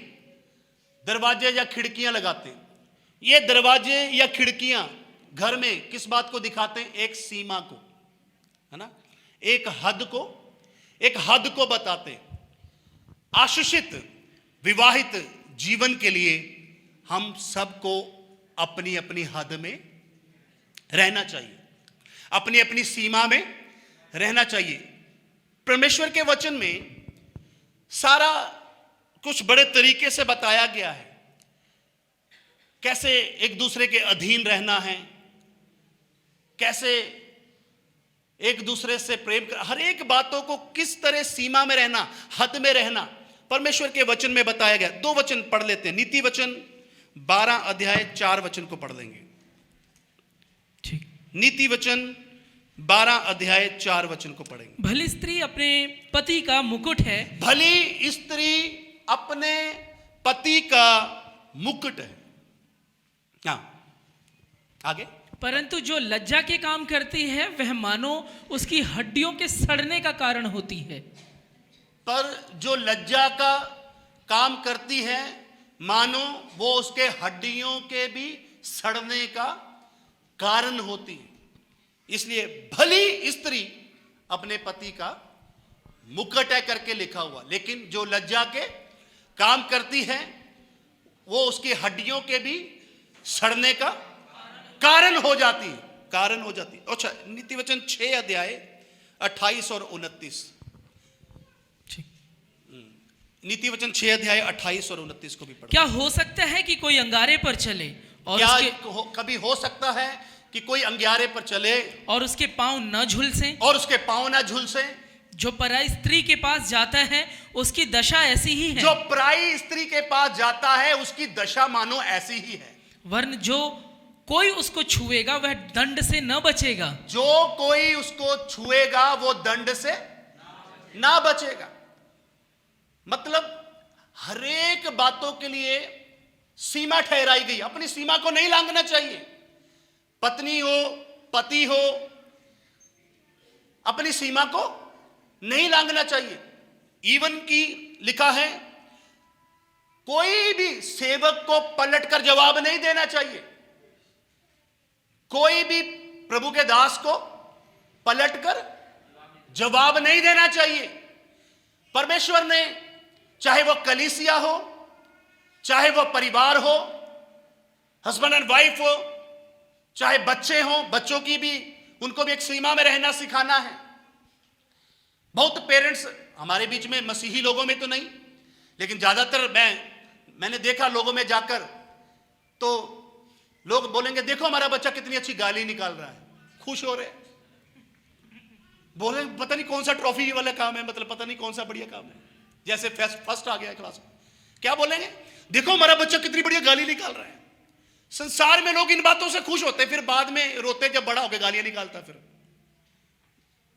दरवाजे या खिड़कियां लगाते हैं। ये दरवाजे या खिड़कियां घर में किस बात को दिखाते हैं? एक सीमा को, है ना, एक हद को बताते हैं। आशीषित विवाहित जीवन के लिए हम सबको अपनी अपनी हद में रहना चाहिए, अपनी अपनी सीमा में रहना चाहिए। परमेश्वर के वचन में सारा कुछ बड़े तरीके से बताया गया है, कैसे एक दूसरे के अधीन रहना है, कैसे एक दूसरे से प्रेम कर, हर एक बातों को किस तरह सीमा में रहना, हद में रहना, परमेश्वर के वचन में बताया गया। 2 वचन पढ़ लेते हैं। नीति वचन 12 अध्याय 4 वचन को पढ़ लेंगे। ठीक। नीति वचन 12 अध्याय 4 वचन को पढ़ेंगे। भली स्त्री अपने पति का मुकुट है। भली स्त्री अपने पति का मुकुट है। हाँ, आगे। परंतु जो लज्जा के काम करती है वह मानो उसकी हड्डियों के सड़ने का कारण होती है। पर जो लज्जा का काम करती है मानो वो उसके हड्डियों के भी सड़ने का कारण होती है। इसलिए भली स्त्री अपने पति का मुकुट है करके लिखा हुआ, लेकिन जो लज्जा के काम करती है वो उसकी हड्डियों के भी सड़ने का कारण हो जाती है, कारण हो जाती है। अच्छा, नीति वचन 6 अध्याय 28 और 29। ठीक। नीति वचन 6 अध्याय 28 और 29 को भी पढ़ो। क्या हो सकता है कि कोई अंगारे पर चले और क्या उसके कभी हो सकता है कि कोई अंगियारे पर चले और उसके पांव न झुलसे? और उसके पांव ना झुलसे? जो पराई स्त्री के पास जाता है उसकी दशा ऐसी ही है। जो पराई स्त्री के पास जाता है उसकी दशा मानो ऐसी ही है। वरन जो कोई उसको छुएगा वह दंड से न बचेगा। जो कोई उसको छुएगा वो दंड से ना बचेगा। मतलब हरेक बातों के लिए सीमा ठहराई गई। अपनी सीमा को नहीं लांघना चाहिए। पत्नी हो, पति हो, अपनी सीमा को नहीं लांघना चाहिए। इवन की लिखा है कोई भी सेवक को पलटकर जवाब नहीं देना चाहिए। कोई भी प्रभु के दास को पलटकर जवाब नहीं देना चाहिए। परमेश्वर ने चाहे वो कलीसिया हो, चाहे वो परिवार हो, हस्बैंड एंड वाइफ हो, चाहे बच्चे हो, बच्चों की भी उनको भी एक सीमा में रहना सिखाना है। बहुत पेरेंट्स हमारे बीच में, मसीही लोगों में तो नहीं, लेकिन ज्यादातर मैंने देखा लोगों में जाकर, तो लोग बोलेंगे देखो हमारा बच्चा कितनी अच्छी गाली निकाल रहा है, खुश हो रहे, बोले पता नहीं कौन सा ट्रॉफी वाला काम है, मतलब पता नहीं कौन सा बढ़िया काम है, जैसे फर्स्ट आ गया क्लास में। क्या बोलेंगे? देखो हमारा बच्चा कितनी बढ़िया गाली निकाल रहा है। संसार में लोग इन बातों से खुश होते, फिर बाद में रोते जब बड़ा होकर गालियां निकालता। फिर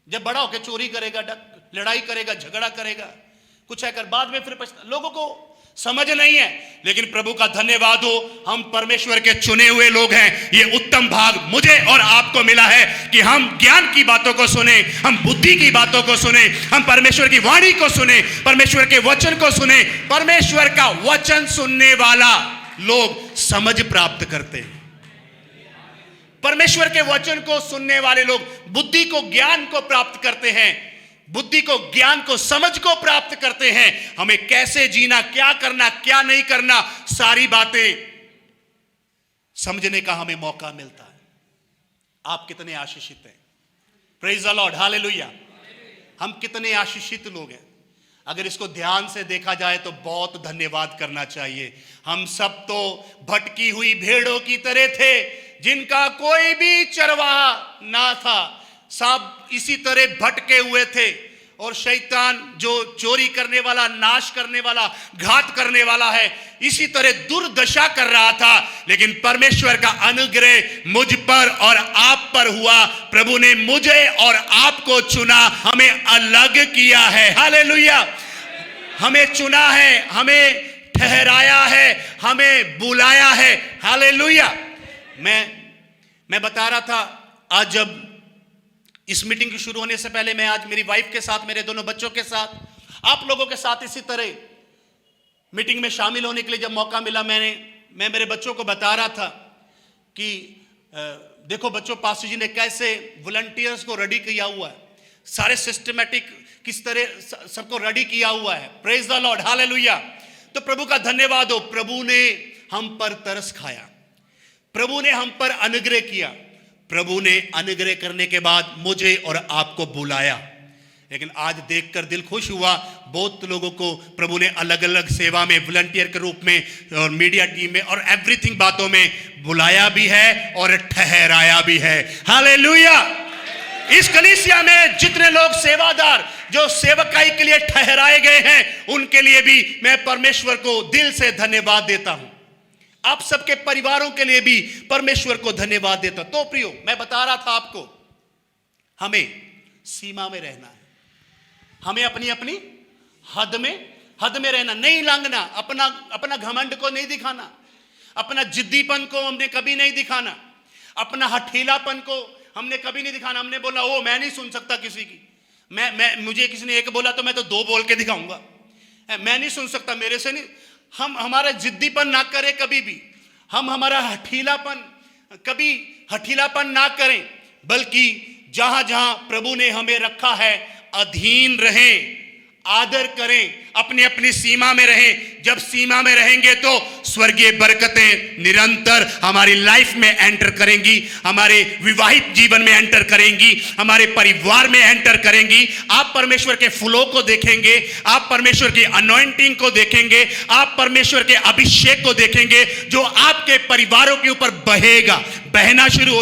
जब बड़ा होकर चोरी करेगा, लड़ाई करेगा, झगड़ा करेगा, कुछ है कर, बाद में फिर लोगों को समझ नहीं है। लेकिन प्रभु का धन्यवाद हो, हम परमेश्वर के चुने हुए लोग हैं। ये उत्तम भाग मुझे और आपको मिला है कि हम ज्ञान की बातों को सुने, हम बुद्धि की बातों को सुने, हम परमेश्वर की वाणी को सुने, परमेश्वर के वचन को सुने। परमेश्वर का वचन सुनने वाला लोग समझ प्राप्त करते हैं। परमेश्वर के वचन को सुनने वाले लोग बुद्धि को, ज्ञान को प्राप्त करते हैं। बुद्धि को, ज्ञान को, समझ को प्राप्त करते हैं। हमें कैसे जीना, क्या करना, क्या नहीं करना, सारी बातें समझने का हमें मौका मिलता है। आप कितने आशीषित हैं। Praise the Lord, hallelujah. हम कितने आशीषित लोग हैं। अगर इसको ध्यान से देखा जाए तो बहुत धन्यवाद करना चाहिए। हम सब तो भटकी हुई भेड़ों की तरह थे, जिनका कोई भी चरवाहा ना था। सब इसी तरह भटके हुए थे, और शैतान जो चोरी करने वाला, नाश करने वाला, घात करने वाला है, इसी तरह दुर्दशा कर रहा था। लेकिन परमेश्वर का अनुग्रह मुझ पर और आप पर हुआ। प्रभु ने मुझे और आपको चुना, हमें अलग किया है। हालेलुया। हमें चुना है, हमें ठहराया है, हमें बुलाया है। हालेलुया। मैं बता रहा था, आज जब इस मीटिंग की शुरू होने से पहले मैं आज मेरी वाइफ के साथ, मेरे दोनों बच्चों के साथ, आप लोगों के साथ इसी तरह मीटिंग में शामिल होने के लिए जब मौका मिला, मैं मेरे बच्चों को बता रहा था कि देखो बच्चों, पास्टर जी ने कैसे वॉलंटियर्स को रेडी किया हुआ है, सारे सिस्टमैटिक किस तरह सबको रेडी किया हुआ है। Praise the Lord, hallelujah. तो प्रभु का धन्यवाद हो, प्रभु ने हम पर तरस खाया, प्रभु ने हम पर अनुग्रह किया, प्रभु ने अनुग्रह करने के बाद मुझे और आपको बुलाया। लेकिन आज देखकर दिल खुश हुआ, बहुत लोगों को प्रभु ने अलग अलग सेवा में, वॉलंटियर के रूप में और मीडिया टीम में और एवरीथिंग बातों में बुलाया भी है और ठहराया भी है। हालेलुया। इस कलीसिया में जितने लोग सेवादार, जो सेवकाई के लिए ठहराए गए हैं, उनके लिए भी मैं परमेश्वर को दिल से धन्यवाद देता हूं। आप सबके परिवारों के लिए भी परमेश्वर को धन्यवाद देता। तो प्रियो, मैं बता रहा था आपको, हमें सीमा में रहना है, हमें अपनी अपनी हद में रहना, नहीं लांघना, अपना घमंड को नहीं दिखाना, अपना जिद्दीपन को हमने कभी नहीं दिखाना, अपना हठीलापन को हमने कभी नहीं दिखाना। हमने बोला ओ मैं नहीं सुन सकता किसी की, मुझे किसी ने एक बोला तो मैं तो दो बोल के दिखाऊंगा, मैं नहीं सुन सकता, मेरे से नहीं। हम हमारा जिद्दीपन ना करें कभी भी, हम हमारा हठीलापन ना करें, बल्कि जहां जहां प्रभु ने हमें रखा है अधीन रहें, आदर करें, अपनी अपनी सीमा में रहें। जब सीमा में रहेंगे तो स्वर्गीय बरकतें निरंतर हमारी लाइफ में एंटर करेंगी, हमारे विवाहित जीवन में एंटर करेंगी, हमारे परिवार में एंटर करेंगी। आप परमेश्वर के फूलों को देखेंगे, आप परमेश्वर की अनॉइंटिंग को देखेंगे, आप परमेश्वर के अभिषेक को देखेंगे, जो आपके परिवारों के ऊपर बहना शुरू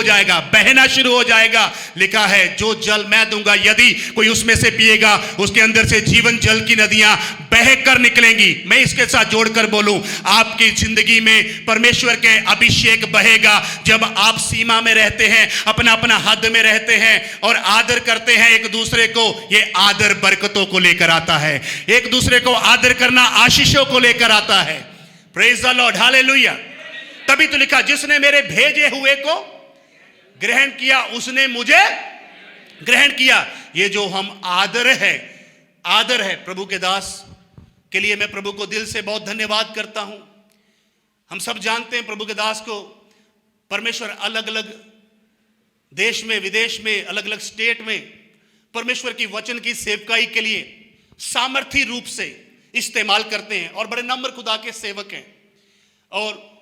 हो जाएगा। लिखा है जो जल मैं दूंगा, यदि कोई उसमें से पिएगा, उसके अंदर से जीवन जल की नदियां बहकर निकलेंगी। मैं इसके साथ जोड़कर बोलूं, आपकी जिंदगी में परमेश्वर के अभिषेक बहेगा जब आप सीमा में रहते हैं, अपना हद में रहते हैं और आदर करते हैं एक दूसरे को। यह आदर बरकतों को लेकर आता है, एक दूसरे को आदर करना आशीषों को लेकर आता है। Praise the Lord, hallelujah. तभी तो लिखा, जिसने मेरे भेजे हुए को ग्रहण किया उसने मुझे ग्रहण किया। ये जो हम आदर है प्रभु के दास के लिए, मैं प्रभु को दिल से बहुत धन्यवाद करता हूं। हम सब जानते हैं प्रभु के दास को परमेश्वर अलग अलग देश में, विदेश में, अलग अलग स्टेट में परमेश्वर की वचन की सेवकाई के लिए सामर्थी रूप से इस्तेमाल करते हैं और बड़े नम्र खुदा के सेवक हैं, और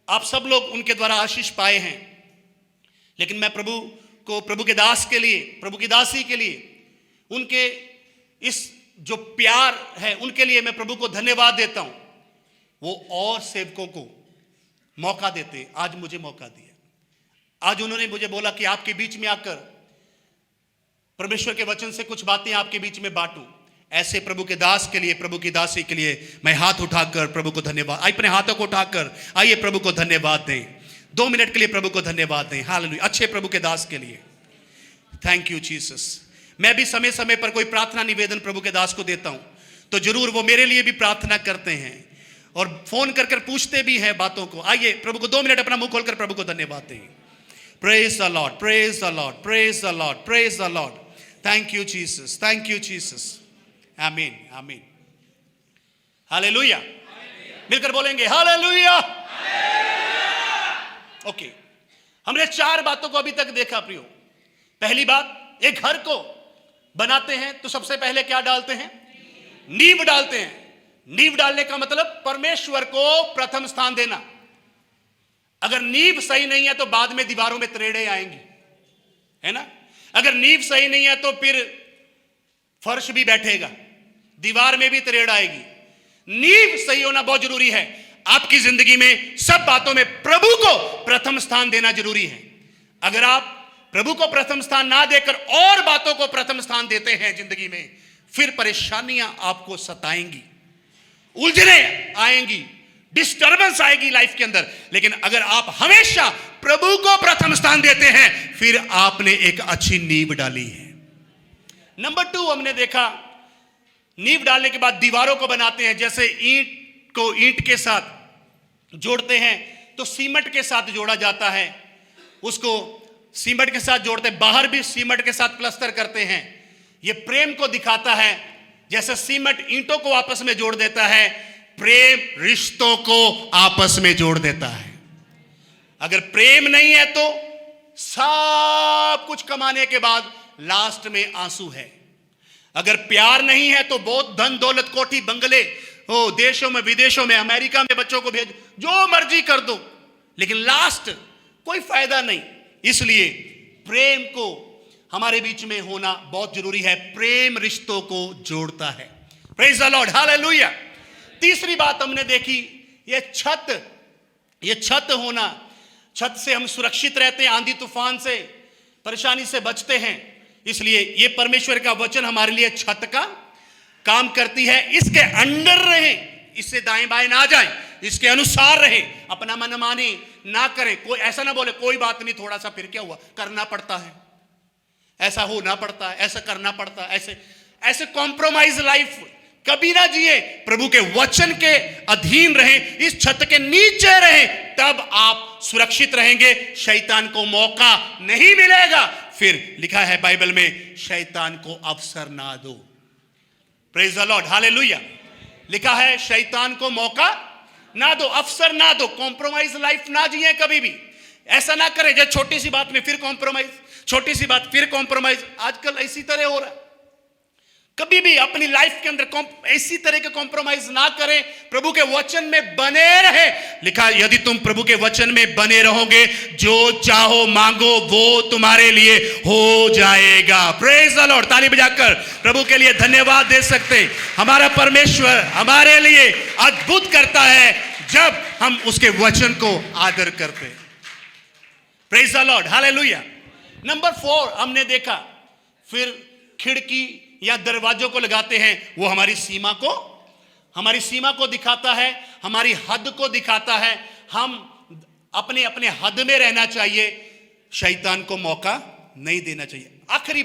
आप सब लोग उनके द्वारा आशीष पाए हैं। लेकिन मैं प्रभु के दास के लिए, प्रभु की दासी के लिए, उनके इस जो प्यार है उनके लिए मैं प्रभु को धन्यवाद देता हूं। वो और सेवकों को मौका देते, आज मुझे मौका दिया। आज उन्होंने मुझे बोला कि आपके बीच में आकर परमेश्वर के वचन से कुछ बातें आपके बीच में बांटूं। ऐसे प्रभु के दास के लिए, प्रभु की दासी के लिए मैं हाथ उठाकर प्रभु को धन्यवाद, अपने हाथों को उठाकर आइए प्रभु को धन्यवाद दें। 2 मिनट के लिए प्रभु को धन्यवाद दें। हालेलुया। अच्छे प्रभु के दास के लिए थैंक यू जीसस। मैं भी समय समय पर कोई प्रार्थना निवेदन प्रभु के दास को देता हूं, तो जरूर वो मेरे लिए भी प्रार्थना करते हैं और फोन कर पूछते भी हैं बातों को। आइए प्रभु को 2 मिनट अपना मुंह खोलकर प्रभु को धन्यवाद दें। Praise the Lord, praise the Lord, praise the Lord, praise the Lord. Thank you Jesus, thank you Jesus. आमीन, आमीन, हालेलुया। मिलकर बोलेंगे हालेलुया। ओके, हमने 4 बातों को अभी तक देखा प्रियो। पहली बात, एक घर को बनाते हैं तो सबसे पहले क्या डालते हैं? नींव डालते हैं। नींव डालने का मतलब परमेश्वर को प्रथम स्थान देना। अगर नींव सही नहीं है तो बाद में दीवारों में तरेड़े आएंगी, है ना। अगर नींव सही नहीं है तो फिर फर्श भी बैठेगा, दीवार में भी तरेड़ आएगी। नींव सही होना बहुत जरूरी है। आपकी जिंदगी में सब बातों में प्रभु को प्रथम स्थान देना जरूरी है। अगर आप प्रभु को प्रथम स्थान ना देकर और बातों को प्रथम स्थान देते हैं जिंदगी में, फिर परेशानियां आपको सताएंगी, उलझने आएंगी, डिस्टर्बेंस आएगी लाइफ के अंदर। लेकिन अगर आप हमेशा प्रभु को प्रथम स्थान देते हैं, फिर आपने एक अच्छी नींव डाली है। नंबर 2 हमने देखा, नींव डालने के बाद दीवारों को बनाते हैं। जैसे ईंट को ईंट के साथ जोड़ते हैं तो सीमेंट के साथ जोड़ा जाता है, उसको सीमेंट के साथ जोड़ते हैं, बाहर भी सीमेंट के साथ प्लास्टर करते हैं। यह प्रेम को दिखाता है। जैसे सीमेंट ईंटों को आपस में जोड़ देता है, प्रेम रिश्तों को आपस में जोड़ देता है। अगर प्रेम नहीं है तो सब कुछ कमाने के बाद लास्ट में आंसू है। अगर प्यार नहीं है तो बहुत धन दौलत, कोठी बंगले, देशों में विदेशों में, अमेरिका में बच्चों को भेज, जो मर्जी कर दो, लेकिन लास्ट कोई फायदा नहीं। इसलिए प्रेम को हमारे बीच में होना बहुत जरूरी है। प्रेम रिश्तों को जोड़ता है। Praise the Lord, hallelujah. तीसरी बात हमने देखी, ये छत होना। छत से हम सुरक्षित रहते हैं, आंधी तूफान से, परेशानी से बचते हैं। इसलिए ये परमेश्वर का वचन हमारे लिए छत का काम करती है। इसके अंडर रहें, इससे दाएं बाएं ना जाएं, इसके अनुसार रहे, अपना मनमानी ना करें। कोई ऐसा ना बोले कोई बात नहीं, थोड़ा सा फिर क्या हुआ, करना पड़ता है, ऐसा होना पड़ता है, ऐसा करना पड़ता है, ऐसे ऐसे कॉम्प्रोमाइज लाइफ कभी ना जिए। प्रभु के वचन के अधीन रहें, इस छत के नीचे रहें, तब आप सुरक्षित रहेंगे, शैतान को मौका नहीं मिलेगा। फिर लिखा है बाइबल में, शैतान को अवसर ना दो। Praise the Lord, hallelujah. लिखा है शैतान को मौका ना दो, अवसर ना दो। कॉम्प्रोमाइज लाइफ ना जिए कभी भी, ऐसा ना करें जब छोटी सी बात में फिर कॉम्प्रोमाइज, छोटी सी बात फिर कॉम्प्रोमाइज। आजकल इसी तरह हो रहा है। कभी भी अपनी लाइफ के अंदर इसी तरह के कॉम्प्रोमाइज ना करें, प्रभु के वचन में बने रहे। लिखा है यदि तुम प्रभु के वचन में बने रहोगे, जो चाहो मांगो वो तुम्हारे लिए हो जाएगा। Praise the Lord. ताली बजाकर प्रभु के लिए धन्यवाद दे सकते। हमारा परमेश्वर हमारे लिए अद्भुत करता है जब हम उसके वचन को आदर करते हैं। Praise the Lord, hallelujah. Number 4 हमने देखा, फिर खिड़की या दरवाजों को लगाते हैं, वो हमारी सीमा को दिखाता है, हमारी हद को दिखाता है। हम अपने अपने हद में रहना चाहिए, शैतान को मौका नहीं देना चाहिए। आखिरी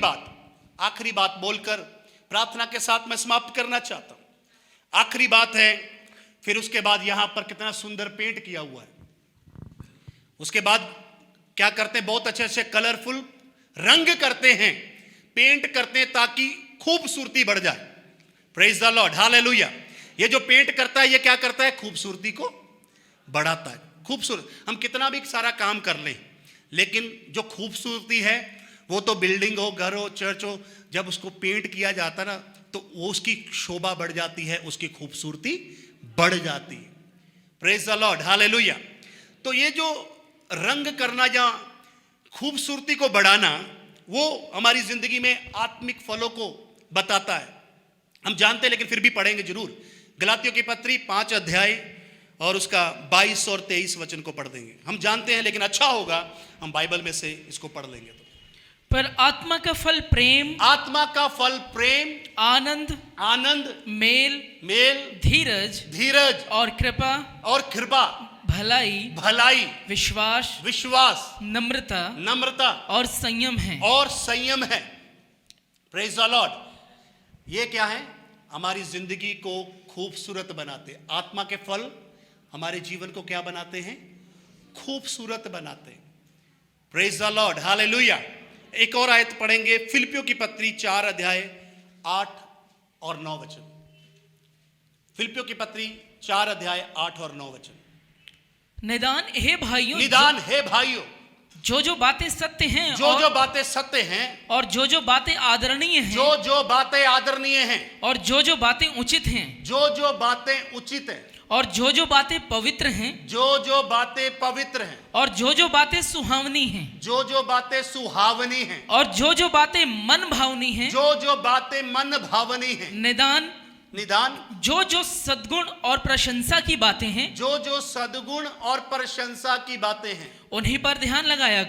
बात बोलकर प्रार्थना के साथ मैं समाप्त करना चाहता हूं। आखिरी बात है, फिर उसके बाद यहां पर कितना सुंदर पेंट किया हुआ है। उसके बाद क्या करते हैं, बहुत अच्छे अच्छे कलरफुल रंग करते हैं, पेंट करते हैं ताकि खूबसूरती बढ़ जाए। Praise the Lord, hallelujah. ये जो पेंट करता है, ये क्या करता है, खूबसूरती को बढ़ाता है। खूबसूरत, हम कितना भी सारा काम कर लें, लेकिन जो खूबसूरती है वो तो बिल्डिंग हो, घर हो, चर्च हो, जब उसको पेंट किया जाता है ना, तो वो उसकी शोभा बढ़ जाती है, उसकी खूबसूरती बढ़ जाती है। Praise the Lord, hallelujah. तो ये जो रंग करना या खूबसूरती को बढ़ाना, वो हमारी जिंदगी में आत्मिक फलों को बताता है। हम जानते हैं, लेकिन फिर भी पढ़ेंगे जरूर। गलातियों की पत्री 5 अध्याय और उसका 22 और 23 वचन को पढ़ देंगे। हम जानते हैं, लेकिन अच्छा होगा हम बाइबल में से इसको पढ़ लेंगे। तो पर आत्मा का फल प्रेम, आनंद, मेल, धीरज और कृपा, भलाई, विश्वास, नम्रता और संयम है। Praise the Lord. ये क्या है, हमारी जिंदगी को खूबसूरत बनाते। आत्मा के फल हमारे जीवन को क्या बनाते हैं, खूबसूरत बनाते हैं। Praise the Lord, hallelujah. एक और आयत पढ़ेंगे, फिलिप्पियों की पत्री 4 अध्याय 8 और 9 वचन। फिलिप्पियों की पत्री 4 अध्याय 8 और 9 वचन। निदान हे भाइयों, जो बातें सत्य हैं, जो बातें सत्य हैं, और जो बातें आदरणीय हैं, और जो बातें उचित हैं, और जो बातें पवित्र हैं, और जो बातें सुहावनी हैं, और जो बातें मन भावनी हैं, निदान जो सद्गुण और प्रशंसा की बातें हैं, उन्हीं पर ध्यान लगाया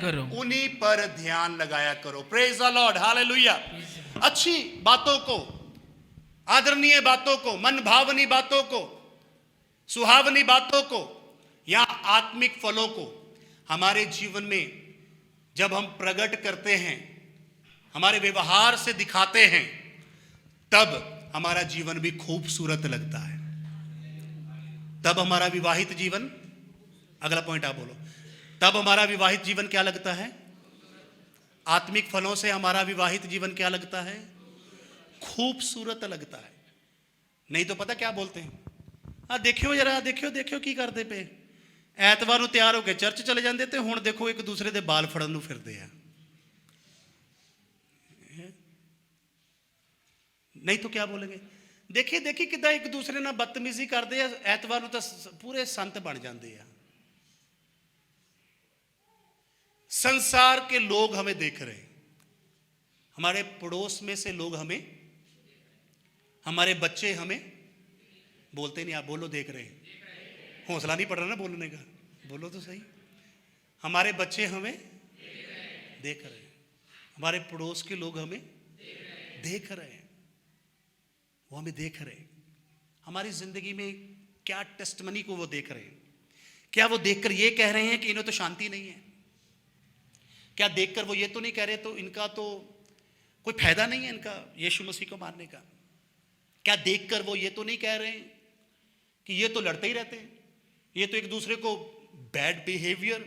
करो। Praise the Lord, hallelujah. अच्छी बातों को, आदरणीय बातों को, मन भावनी बातों को, सुहावनी बातों को, या आत्मिक फलों को हमारे जीवन में जब हम प्रकट करते हैं, हमारे व्यवहार से दिखाते हैं, तब हमारा जीवन भी खूबसूरत लगता है। तब हमारा विवाहित जीवन, अगला पॉइंट आप बोलो, तब हमारा विवाहित जीवन क्या लगता है, आत्मिक फलों से हमारा विवाहित जीवन क्या लगता है, खूबसूरत लगता है। नहीं तो पता क्या बोलते हैं, देखियो जरा, देखियो की करते पे, ਐਤਵਾਰ ਨੂੰ ਤਿਆਰ ਹੋ ਕੇ ਚਰਚ ਚਲੇ ਜਾਂਦੇ ਤੇ ਹੁਣ ਦੇਖੋ ਇੱਕ ਦੂਸਰੇ ਦੇ ਬਾਲ ਫੜਨ ਨੂੰ ਫਿਰਦੇ ਆ। नहीं तो क्या बोलेंगे, देखिए किदा एक दूसरे ਨਾਲ बदतमीजी करते हैं, ਐਤਵਾਰ ਨੂੰ ਤਾਂ पूरे संत बन जाते हैं। संसार के लोग हमें देख रहे हैं, हमारे पड़ोस में से लोग हमें, हमारे बच्चे हमें बोलते नहीं, आप बोलो देख रहे हैं, हौसला नहीं पड़ रहा ना बोलने का, बोलो तो सही। हमारे बच्चे हमें देख रहे हैं, हमारे पड़ोस के लोग हमें देख रहे हैं, वो हमें देख रहे हैं। हमारी जिंदगी में क्या टेस्टमनी को वो देख रहे हैं? क्या वो देखकर ये कह रहे हैं कि इन्हें तो शांति नहीं है? क्या देखकर वो ये तो नहीं कह रहे तो इनका तो कोई फायदा नहीं है इनका यीशु मसीह को मानने का? क्या देखकर वो ये तो नहीं कह रहे हैं कि ये तो लड़ते ही रहते हैं, ये तो एक दूसरे को बैड बिहेवियर,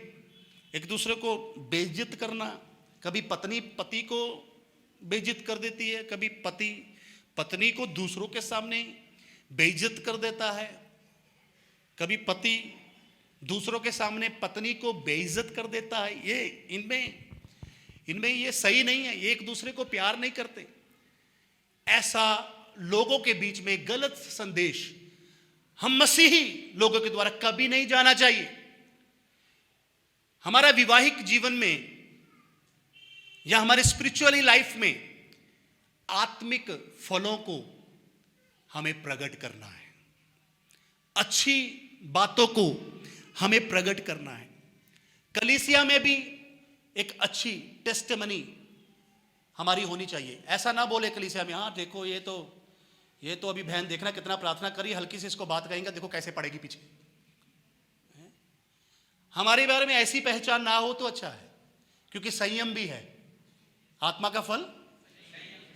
एक दूसरे को बेइज्जत करना, कभी पत्नी पति को बेइज्जत कर देती है, कभी पति पत्नी को दूसरों के सामने बेइज्जत कर देता है, कभी पति दूसरों के सामने पत्नी को बेइज्जत कर देता है। ये इनमें ये सही नहीं है, ये एक दूसरे को प्यार नहीं करते। ऐसा लोगों के बीच में गलत संदेश हम मसीही लोगों के द्वारा कभी नहीं जाना चाहिए। हमारा विवाहिक जीवन में या हमारे स्पिरिचुअली लाइफ में आत्मिक फलों को हमें प्रकट करना है, अच्छी बातों को हमें प्रकट करना है। कलीसिया में भी एक अच्छी टेस्टमनी हमारी होनी चाहिए। ऐसा ना बोले कलीसिया में, हाँ देखो ये तो अभी बहन देखना कितना प्रार्थना करी, हल्की से इसको बात कहेंगे देखो कैसे पड़ेगी पीछे। हमारे बारे में ऐसी पहचान ना हो तो अच्छा है, क्योंकि संयम भी है, आत्मा का फल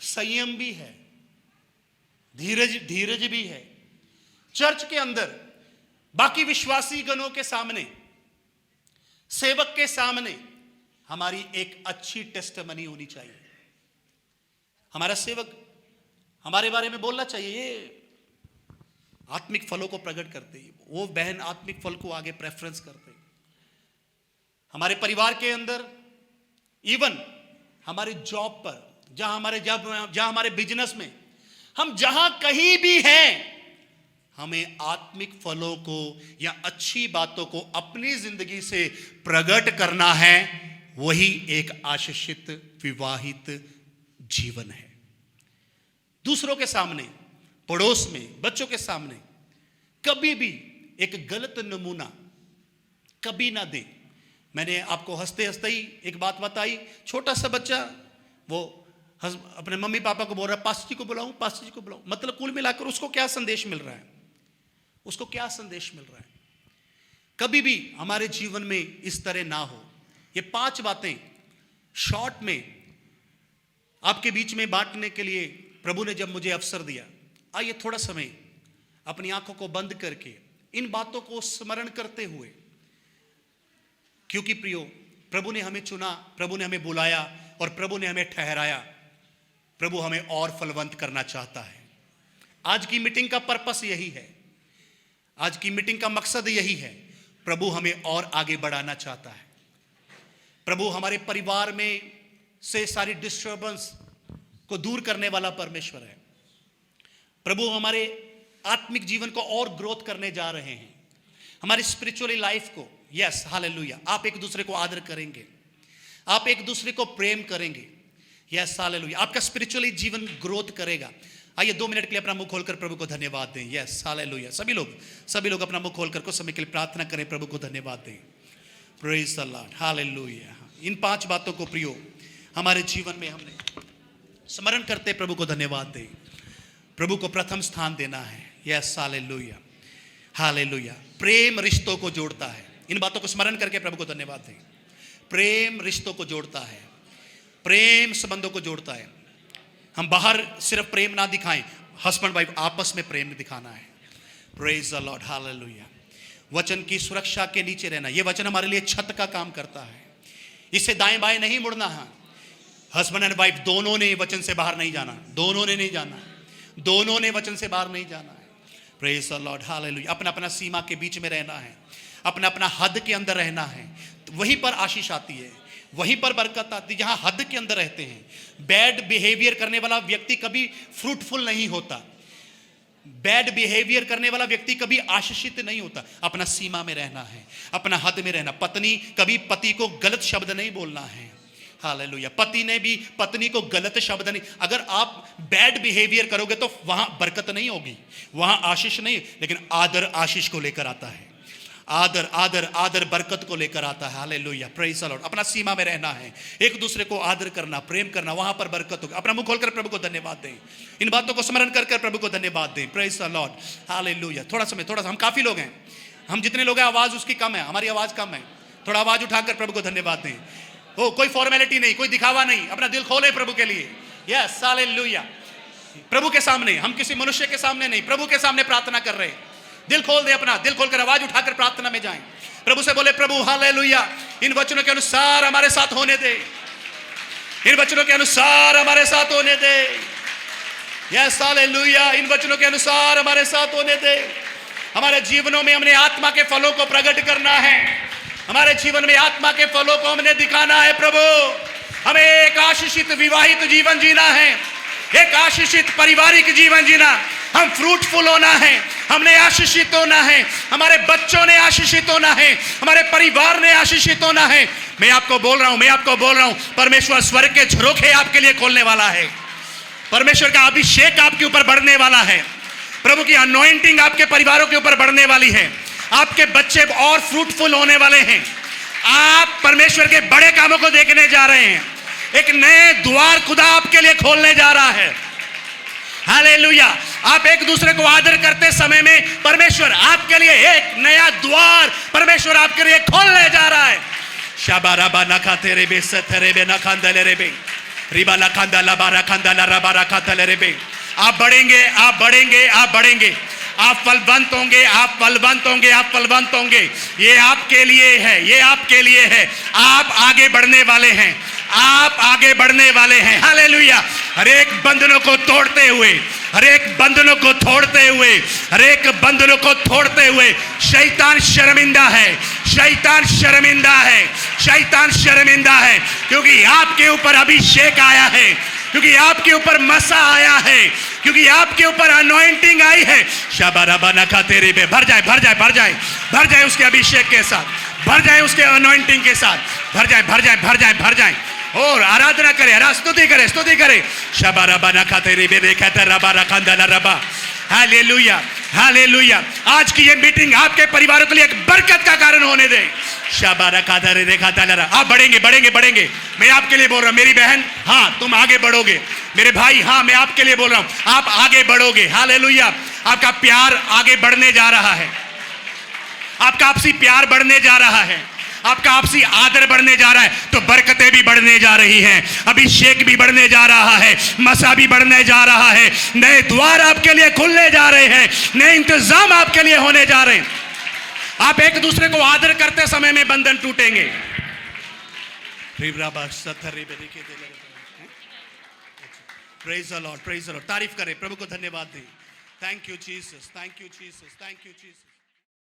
संयम भी है, धीरज भी है। चर्च के अंदर बाकी विश्वासी गणों के सामने, सेवक के सामने हमारी एक अच्छी टेस्टमनी होनी चाहिए। हमारा सेवक हमारे बारे में बोलना चाहिए, ये आत्मिक फलों को प्रकट करते हैं, वो बहन आत्मिक फल को आगे प्रेफरेंस करते हैं। हमारे परिवार के अंदर, इवन हमारे जॉब पर, जहां हमारे बिजनेस में, हम जहां कहीं भी हैं, हमें आत्मिक फलों को या अच्छी बातों को अपनी जिंदगी से प्रकट करना है। वही एक आशीषित विवाहित जीवन है। दूसरों के सामने, पड़ोस में, बच्चों के सामने कभी भी एक गलत नमूना कभी ना दे। मैंने आपको हंसते हंसते ही एक बात बताई, छोटा सा बच्चा वो अपने मम्मी पापा को बोल रहा है पास्टर जी को बुलाऊं, पास्टर जी को बुलाऊं। मतलब कुल मिलाकर उसको क्या संदेश मिल रहा है? उसको क्या संदेश मिल रहा है? कभी भी हमारे जीवन में इस तरह ना हो। ये 5 बातें शॉर्ट में आपके बीच में बांटने के लिए प्रभु ने जब मुझे अवसर दिया, आइए थोड़ा समय अपनी आंखों को बंद करके इन बातों को स्मरण करते हुए, क्योंकि प्रियो प्रभु ने हमें चुना, प्रभु ने हमें बुलाया और प्रभु ने हमें ठहराया। प्रभु हमें और फलवंत करना चाहता है। आज की मीटिंग का पर्पस यही है, आज की मीटिंग का मकसद यही है। प्रभु हमें और आगे बढ़ाना चाहता है। प्रभु हमारे परिवार में से सारी डिस्टर्बेंस को दूर करने वाला परमेश्वर है। प्रभु हमारे आत्मिक जीवन को और ग्रोथ करने जा रहे हैं, हमारी स्पिरिचुअली लाइफ को। Yes, hallelujah. आप एक दूसरे को आदर करेंगे, आप एक दूसरे को प्रेम करेंगे। Yes, hallelujah. आपका स्पिरिचुअली जीवन ग्रोथ करेगा। आइए 2 मिनट के लिए अपना मुंह खोलकर प्रभु को धन्यवाद दें। Yes, hallelujah. सभी लोग अपना मुंह खोलकर कुछ समय के लिए प्रार्थना करें, प्रभु को धन्यवाद दें। Praise the Lord, hallelujah. इन 5 बातों को प्रियो हमारे जीवन में हमने स्मरण करते प्रभु को धन्यवाद दें। प्रभु को प्रथम स्थान देना है। Yes, hallelujah, hallelujah. प्रेम रिश्तों को जोड़ता है। इन बातों को स्मरण करके प्रभु को धन्यवाद दें। प्रेम रिश्तों को जोड़ता है, प्रेम संबंधों को जोड़ता है। हम बाहर सिर्फ प्रेम ना दिखाएं, हस्बैंड वाइफ आपस में प्रेम दिखाना है। Praise the Lord, hallelujah. वचन की सुरक्षा के नीचे रहना, यह वचन हमारे लिए छत का काम करता है। इससे दाएं बाएं नहीं मुड़ना है। हस्बैंड एंड वाइफ दोनों ने वचन से बाहर नहीं जाना, दोनों ने नहीं जाना, दोनों ने वचन से बाहर नहीं जाना है। Praise the Lord, hallelujah. अपना अपना सीमा के बीच में रहना है, अपना अपना हद के अंदर रहना है। तो वहीं पर आशीष आती है, वहीं पर बरकत आती है जहां हद के अंदर रहते हैं। बैड बिहेवियर करने वाला व्यक्ति कभी फ्रूटफुल नहीं होता, बैड बिहेवियर करने वाला व्यक्ति कभी आशीषित नहीं होता। अपना सीमा में रहना है, अपना हद में रहना। पत्नी कभी पति को गलत शब्द नहीं बोलना है। हालेलुया। पति ने भी पत्नी को गलत शब्द नहीं। अगर आप बैड बिहेवियर करोगे तो वहां बरकत नहीं होगी, वहां आशीष नहीं, लेकिन आदर आशीष को लेकर आता है। आदर आदर आदर बरकत को लेकर आता है। Hallelujah, praise the Lord. अपना सीमा में रहना है, एक दूसरे को आदर करना, प्रेम करना, वहां पर बरकत होगी। अपना मुंह खोलकर प्रभु को धन्यवाद दें, इन बातों को स्मरण कर कर प्रभु को धन्यवाद दें। Praise the Lord, hallelujah. थोड़ा समय, थोड़ा सा, हम काफी लोग हैं, हम जितने लोग हैं आवाज उसकी कम है, हमारी आवाज कम है। थोड़ा आवाज उठाकर प्रभु को धन्यवाद दें। ओ कोई फॉर्मेलिटी नहीं, कोई दिखावा नहीं, अपना दिल खोले प्रभु के लिए। Yes, hallelujah. प्रभु के सामने, हम किसी मनुष्य के सामने नहीं, प्रभु के सामने प्रार्थना कर रहे हैं। दिल खोल दे, अपना दिल खोलकर आवाज उठाकर प्रार्थना में जाएं। प्रभु से बोले, प्रभु हालेलुया, इन वचनों के अनुसार हमारे साथ होने दे, इन वचनों के अनुसार हमारे साथ होने दे। यस, हालेलुया, इन वचनों के अनुसार हमारे साथ होने दे। हमारे जीवनों में हमने आत्मा के फलों को प्रकट करना है, हमारे जीवन में आत्मा के फलों को हमने दिखाना है। प्रभु, हमें एक आशीषित विवाहित जीवन जीना है, एक आशीषित पारिवारिक जीवन जीना। हम फ्रूटफुल होना है, हमने आशीषित होना है, हमारे बच्चों ने आशीषित होना है, हमारे परिवार ने आशीषित होना है। मैं आपको बोल रहा हूं, मैं आपको बोल रहा हूं, परमेश्वर स्वर्ग के झरोखे आपके लिए खोलने वाला है। परमेश्वर का अभिषेक आपके ऊपर बढ़ने वाला है, प्रभु की अनॉइंटिंग आपके परिवारों के ऊपर बढ़ने वाली है। आपके बच्चे और फ्रूटफुल होने वाले हैं। आप परमेश्वर के बड़े कामों को देखने जा रहे हैं। एक नए द्वार खुदा आपके लिए खोलने जा रहा है। हालेलुया। आप एक दूसरे को आदर करते समय में परमेश्वर आपके लिए एक नया द्वार परमेश्वर आपके लिए खोलने जा रहा है। शाबाराबा नखा तेरे बे सथरे बे नखांदले रे बे रिबा लखांदा लबारा खांदा रबारा खातले रे बे। आप बढ़ेंगे, आप बढ़ेंगे, आप बढ़ेंगे, आप फलवंत होंगे, आप फलवंत होंगे, आप फलवंत होंगे। ये आपके लिए है, ये आपके लिए है। आप आगे बढ़ने वाले हैं, आप आगे बढ़ने वाले हैं। हालेलुया। हर एक बंधनों को तोड़ते हुए, हर एक बंधनों को तोड़ते हुए, हर एक बंधनों को तोड़ते हुए शैतान शर्मिंदा है, शैतान शर्मिंदा है, शैतान शर्मिंदा है, क्योंकि आपके ऊपर अभिषेक आया है, क्योंकि आपके ऊपर मसा आया है, क्योंकि आपके ऊपर अनॉइंटिंग आई है। शाबाराबा नखा तेरे पे भर जाए, भर जाए, भर जाए, भर जाए उसके अभिषेक के साथ, भर जाए उसके अनॉइंटिंग के साथ, भर जाए, भर जाए, भर जाए, भर जाए। और आराधना करे, स्तुति करे, स्तुति करे। शाबाराबा नखा तेरे पे देखा था रबा रखंदा रबा। Hallelujah, hallelujah. आज की ये मीटिंग आपके परिवारों के लिए एक बरकत का कारण होने दे। शाबारा कादरे देखा ताला। आप बढ़ेंगे, बढ़ेंगे, बढ़ेंगे। मैं आपके लिए बोल रहा हूं, मेरी बहन, हाँ तुम आगे बढ़ोगे। मेरे भाई, हाँ मैं आपके लिए बोल रहा हूं, आप आगे बढ़ोगे। हालेलुया। आपका प्यार आगे बढ़ने जा रहा है, आपका आपसी प्यार बढ़ने जा रहा है, आपका आपसी आदर बढ़ने जा रहा है, तो बरकतें भी बढ़ने जा रही हैं, अभिषेक भी बढ़ने जा रहा है, मसा भी बढ़ने जा रहा है, नए द्वार आपके लिए खुलने जा रहे हैं, नए इंतजाम आपके लिए होने जा रहे हैं। आप एक दूसरे को आदर करते समय में बंधन टूटेंगे। Praise the Lord, praise the Lord. तारीफ करें, प्रभु को धन्यवाद दें। Thank you Jesus, thank you Jesus, thank you Jesus.